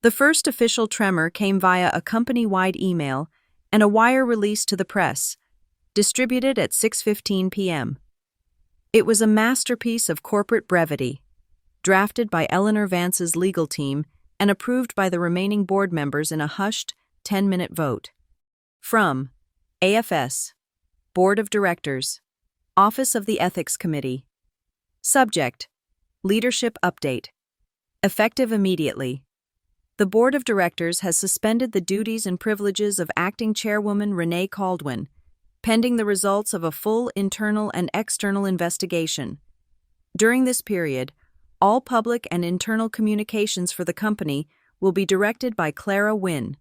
The first official tremor came via a company-wide email and a wire release to the press, distributed at 6:15 p.m. It was a masterpiece of corporate brevity, drafted by Eleanor Vance's legal team and approved by the remaining board members in a hushed, 10-minute vote. From AFS, Board of Directors, Office of the Ethics Committee. Subject: Leadership Update. Effective immediately. The Board of Directors has suspended the duties and privileges of Acting Chairwoman Renee Caldwin, pending the results of a full internal and external investigation. During this period, all public and internal communications for the company will be directed by Clara Wynn,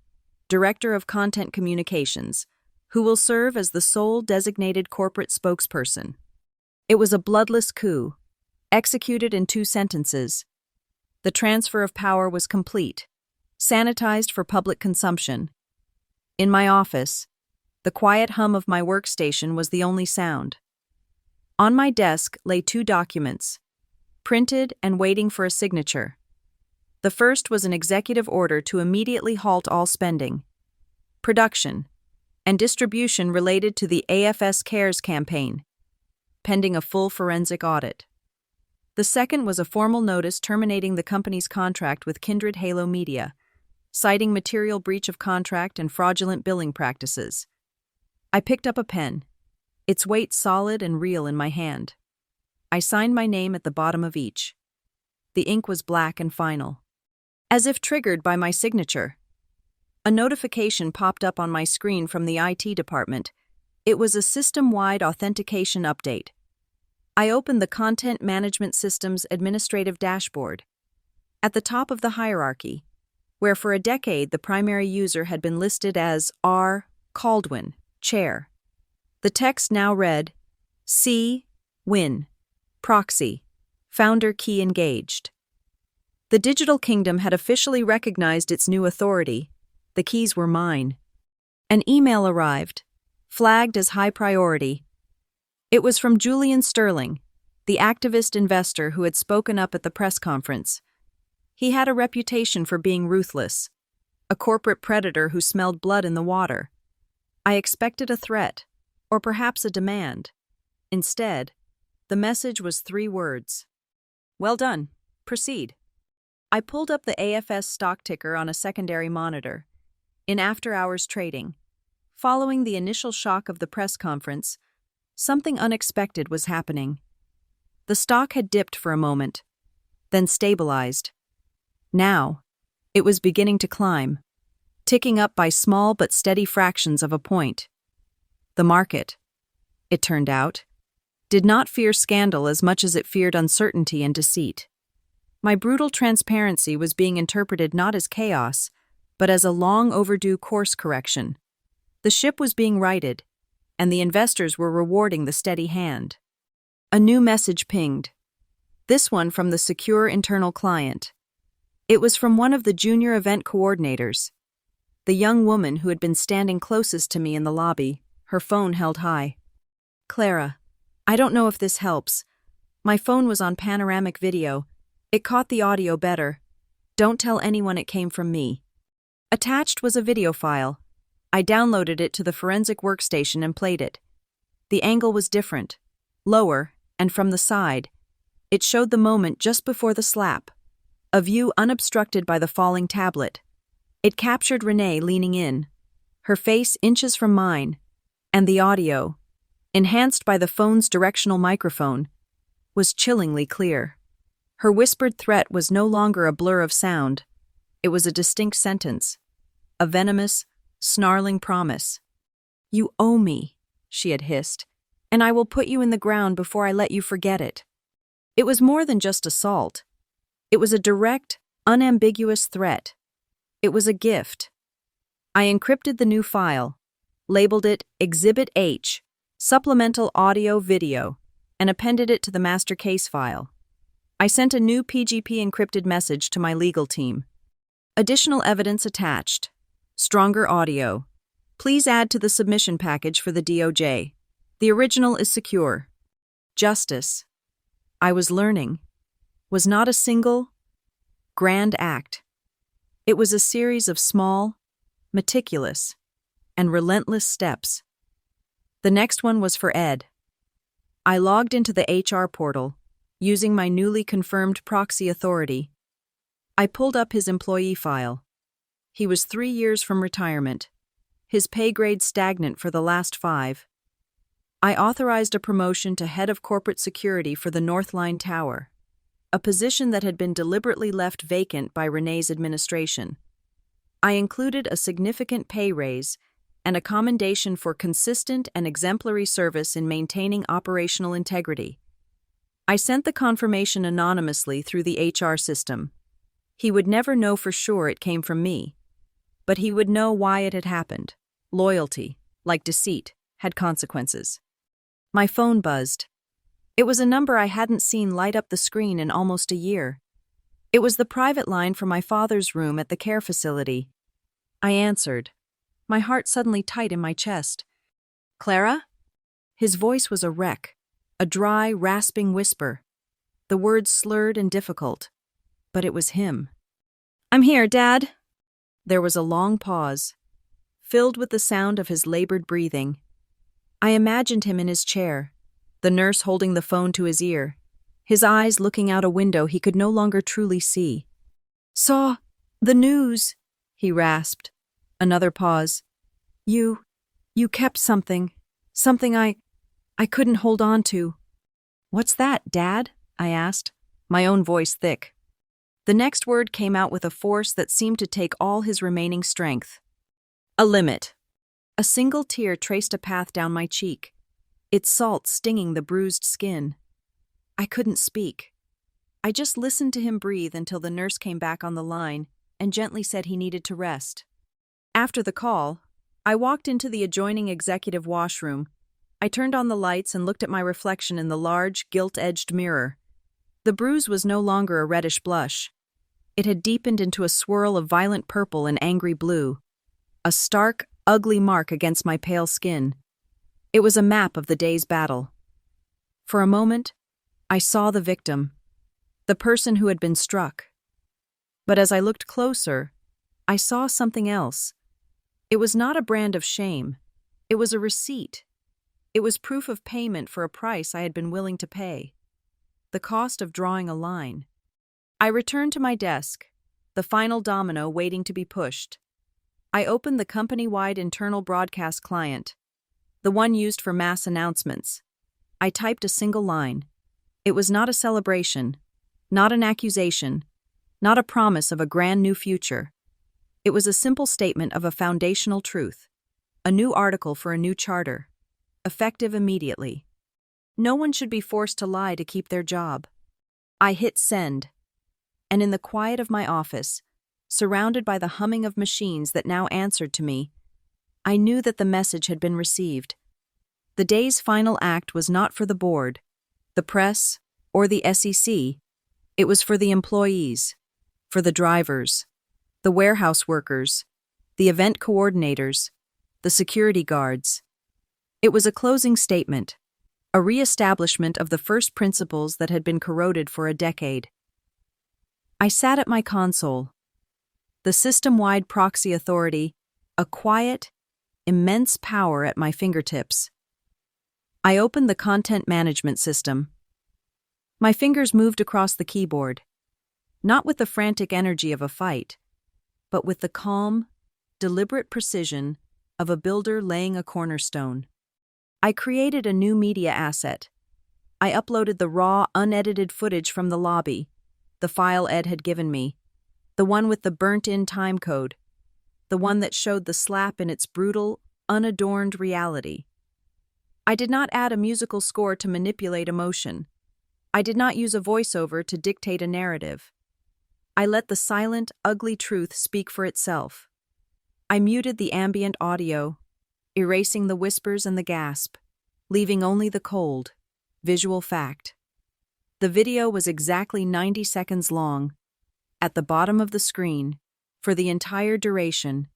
Director of Content Communications, who will serve as the sole designated corporate spokesperson. It was a bloodless coup, executed in 2 sentences. The transfer of power was complete, sanitized for public consumption. In my office, the quiet hum of my workstation was the only sound. On my desk lay 2 documents, printed and waiting for a signature. The first was an executive order to immediately halt all spending, production, and distribution related to the AFS Cares campaign, pending a full forensic audit. The second was a formal notice terminating the company's contract with Kindred Halo Media, citing material breach of contract and fraudulent billing practices. I picked up a pen, its weight solid and real in my hand. I signed my name at the bottom of each. The ink was black and final. As if triggered by my signature, a notification popped up on my screen from the IT department. It was a system-wide authentication update. I opened the Content Management System's administrative dashboard. At the top of the hierarchy, where for a decade the primary user had been listed as R. Caldwin, Chair, the text now read, C. Win, Proxy, Founder Key Engaged. The Digital Kingdom had officially recognized its new authority. The keys were mine. An email arrived, flagged as high priority. It was from Julian Sterling, the activist investor who had spoken up at the press conference. He had a reputation for being ruthless, a corporate predator who smelled blood in the water. I expected a threat, or perhaps a demand. Instead, the message was 3 words. Well done. Proceed. I pulled up the AFS stock ticker on a secondary monitor. In after-hours trading, following the initial shock of the press conference, something unexpected was happening. The stock had dipped for a moment, then stabilized. Now, it was beginning to climb, ticking up by small but steady fractions of a point. The market, it turned out, did not fear scandal as much as it feared uncertainty and deceit. My brutal transparency was being interpreted not as chaos, but as a long-overdue course correction. The ship was being righted, and the investors were rewarding the steady hand. A new message pinged. This one from the secure internal client. It was from one of the junior event coordinators, the young woman who had been standing closest to me in the lobby, her phone held high. Clara, I don't know if this helps. My phone was on panoramic video. It caught the audio better. Don't tell anyone it came from me. Attached was a video file. I downloaded it to the forensic workstation and played it. The angle was different, lower, and from the side. It showed the moment just before the slap, a view unobstructed by the falling tablet. It captured Renee leaning in, her face inches from mine, and the audio, enhanced by the phone's directional microphone, was chillingly clear. Her whispered threat was no longer a blur of sound. It was a distinct sentence, a venomous, snarling promise. You owe me, she had hissed, and I will put you in the ground before I let you forget it. It was more than just assault. It was a direct, unambiguous threat. It was a gift. I encrypted the new file, labeled it Exhibit H, Supplemental Audio Video, and appended it to the master case file. I sent a new PGP encrypted message to my legal team. Additional evidence attached. Stronger audio. Please add to the submission package for the DOJ. The original is secure. Justice, I was learning, was not a single, grand act. It was a series of small, meticulous, and relentless steps. The next one was for Ed. I logged into the HR portal, using my newly confirmed proxy authority. I pulled up his employee file. He was 3 years from retirement, his pay grade stagnant for the last 5. I authorized a promotion to head of corporate security for the North Line Tower, a position that had been deliberately left vacant by Renee's administration. I included a significant pay raise and a commendation for consistent and exemplary service in maintaining operational integrity. I sent the confirmation anonymously through the HR system. He would never know for sure it came from me, but he would know why it had happened. Loyalty, like deceit, had consequences. My phone buzzed. It was a number I hadn't seen light up the screen in almost a year. It was the private line from my father's room at the care facility. I answered, my heart suddenly tight in my chest. Clara? His voice was a wreck, a dry, rasping whisper. The words slurred and difficult, but it was him. I'm here, Dad. There was a long pause, filled with the sound of his labored breathing. I imagined him in his chair, the nurse holding the phone to his ear, his eyes looking out a window he could no longer truly see. "Saw the news," he rasped. Another pause. You kept something. Something I couldn't hold on to." "What's that, Dad?" I asked, my own voice thick. The next word came out with a force that seemed to take all his remaining strength. "A limit." A single tear traced a path down my cheek, its salt stinging the bruised skin. I couldn't speak. I just listened to him breathe until the nurse came back on the line and gently said he needed to rest. After the call, I walked into the adjoining executive washroom. I turned on the lights and looked at my reflection in the large, gilt-edged mirror. The bruise was no longer a reddish blush. It had deepened into a swirl of violent purple and angry blue, a stark, ugly mark against my pale skin. It was a map of the day's battle. For a moment, I saw the victim, the person who had been struck. But as I looked closer, I saw something else. It was not a brand of shame. It was a receipt. It was proof of payment for a price I had been willing to pay. The cost of drawing a line. I returned to my desk, the final domino waiting to be pushed. I opened the company-wide internal broadcast client, the one used for mass announcements. I typed a single line. It was not a celebration, not an accusation, not a promise of a grand new future. It was a simple statement of a foundational truth, a new article for a new charter, effective immediately. No one should be forced to lie to keep their job. I hit send, and in the quiet of my office, surrounded by the humming of machines that now answered to me, I knew that the message had been received. The day's final act was not for the board, the press, or the SEC. It was for the employees, for the drivers, the warehouse workers, the event coordinators, the security guards. It was a closing statement, a re-establishment of the first principles that had been corroded for a decade. I sat at my console, the system-wide proxy authority, a quiet, immense power at my fingertips. I opened the content management system. My fingers moved across the keyboard, not with the frantic energy of a fight, but with the calm, deliberate precision of a builder laying a cornerstone. I created a new media asset. I uploaded the raw, unedited footage from the lobby, the file Ed had given me, the one with the burnt-in timecode, the one that showed the slap in its brutal, unadorned reality. I did not add a musical score to manipulate emotion. I did not use a voiceover to dictate a narrative. I let the silent, ugly truth speak for itself. I muted the ambient audio, erasing the whispers and the gasp, leaving only the cold, visual fact. The video was exactly 90 seconds long. At the bottom of the screen, for the entire duration,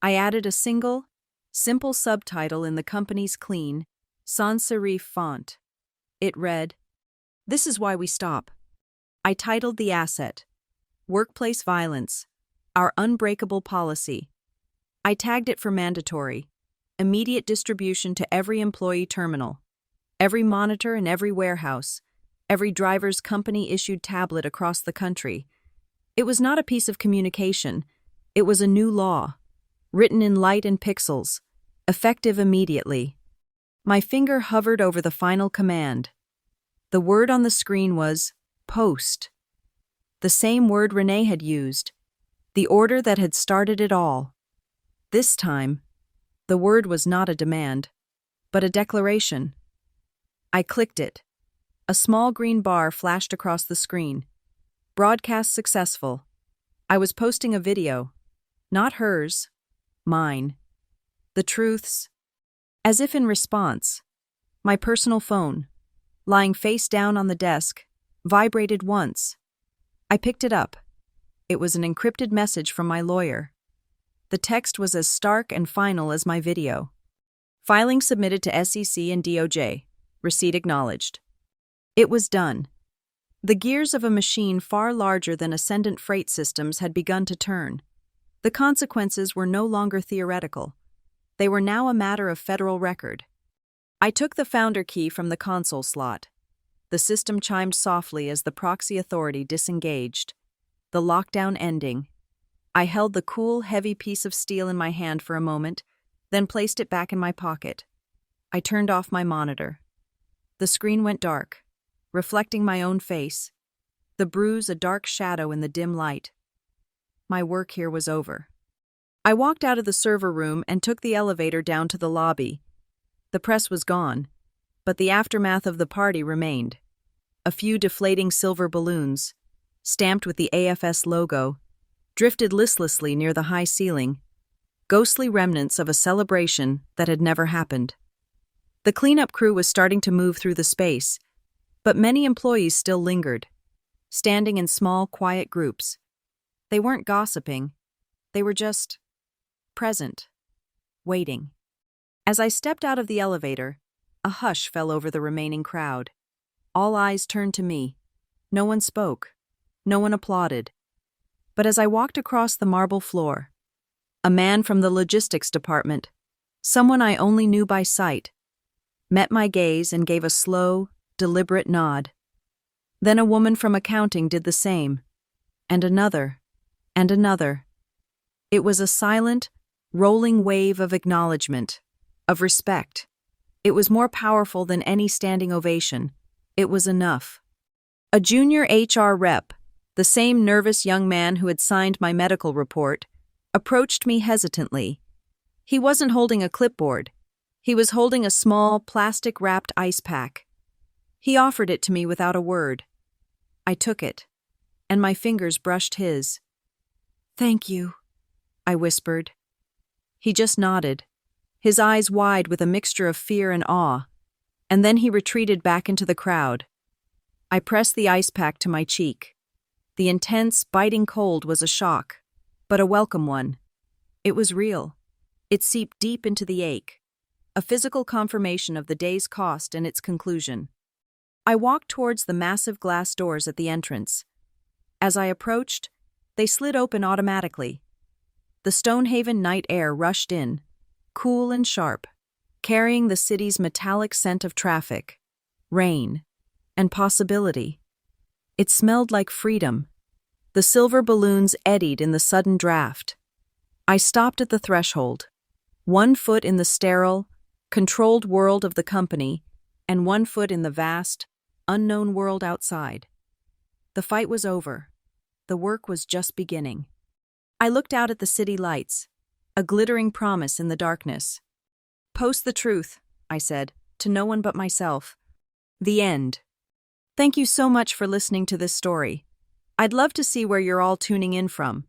I added a single, simple subtitle in the company's clean, sans serif font. It read, "This is why we stop." I titled the asset, "Workplace Violence, Our Unbreakable Policy." I tagged it for mandatory, immediate distribution to every employee terminal, every monitor in every warehouse, every driver's company-issued tablet across the country. It was not a piece of communication. It was a new law, written in light and pixels, effective immediately. My finger hovered over the final command. The word on the screen was post. The same word Renee had used, the order that had started it all. This time, the word was not a demand, but a declaration. I clicked it. A small green bar flashed across the screen. Broadcast successful. I was posting a video. Not hers. Mine. The truths. As if in response, my personal phone, lying face down on the desk, vibrated once. I picked it up. It was an encrypted message from my lawyer. The text was as stark and final as my video. Filing submitted to SEC and DOJ. Receipt acknowledged. It was done. The gears of a machine far larger than Ascendant Freight Systems had begun to turn. The consequences were no longer theoretical. They were now a matter of federal record. I took the founder key from the console slot. The system chimed softly as the proxy authority disengaged. The lockdown ending. I held the cool, heavy piece of steel in my hand for a moment, then placed it back in my pocket. I turned off my monitor. The screen went dark, reflecting my own face, the bruise a dark shadow in the dim light. My work here was over. I walked out of the server room and took the elevator down to the lobby. The press was gone, but the aftermath of the party remained. A few deflating silver balloons, stamped with the AFS logo, drifted listlessly near the high ceiling, ghostly remnants of a celebration that had never happened. The cleanup crew was starting to move through the space, but many employees still lingered, standing in small, quiet groups. They weren't gossiping. They were just present, waiting. As I stepped out of the elevator, a hush fell over the remaining crowd. All eyes turned to me. No one spoke. No one applauded. But as I walked across the marble floor, a man from the logistics department, someone I only knew by sight, met my gaze and gave a slow, deliberate nod. Then a woman from accounting did the same, and another, and another. It was a silent, rolling wave of acknowledgement, of respect. It was more powerful than any standing ovation. It was enough. A junior HR rep, the same nervous young man who had signed my medical report, approached me hesitantly. He wasn't holding a clipboard. He was holding a small, plastic-wrapped ice pack. He offered it to me without a word. I took it, and my fingers brushed his. "Thank you," I whispered. He just nodded, his eyes wide with a mixture of fear and awe, and then he retreated back into the crowd. I pressed the ice pack to my cheek. The intense, biting cold was a shock, but a welcome one. It was real. It seeped deep into the ache, a physical confirmation of the day's cost and its conclusion. I walked towards the massive glass doors at the entrance. As I approached, they slid open automatically. The Stonehaven night air rushed in, cool and sharp, carrying the city's metallic scent of traffic, rain, and possibility. It smelled like freedom. The silver balloons eddied in the sudden draft. I stopped at the threshold, 1 foot in the sterile, controlled world of the company, and 1 foot in the vast, unknown world outside. The fight was over. The work was just beginning. I looked out at the city lights, a glittering promise in the darkness. "Post the truth," I said, to no one but myself. The end. Thank you so much for listening to this story. I'd love to see where you're all tuning in from.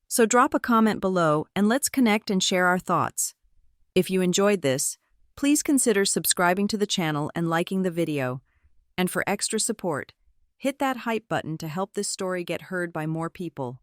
So drop a comment below and let's connect and share our thoughts. If you enjoyed this, please consider subscribing to the channel and liking the video. And for extra support, hit that hype button to help this story get heard by more people.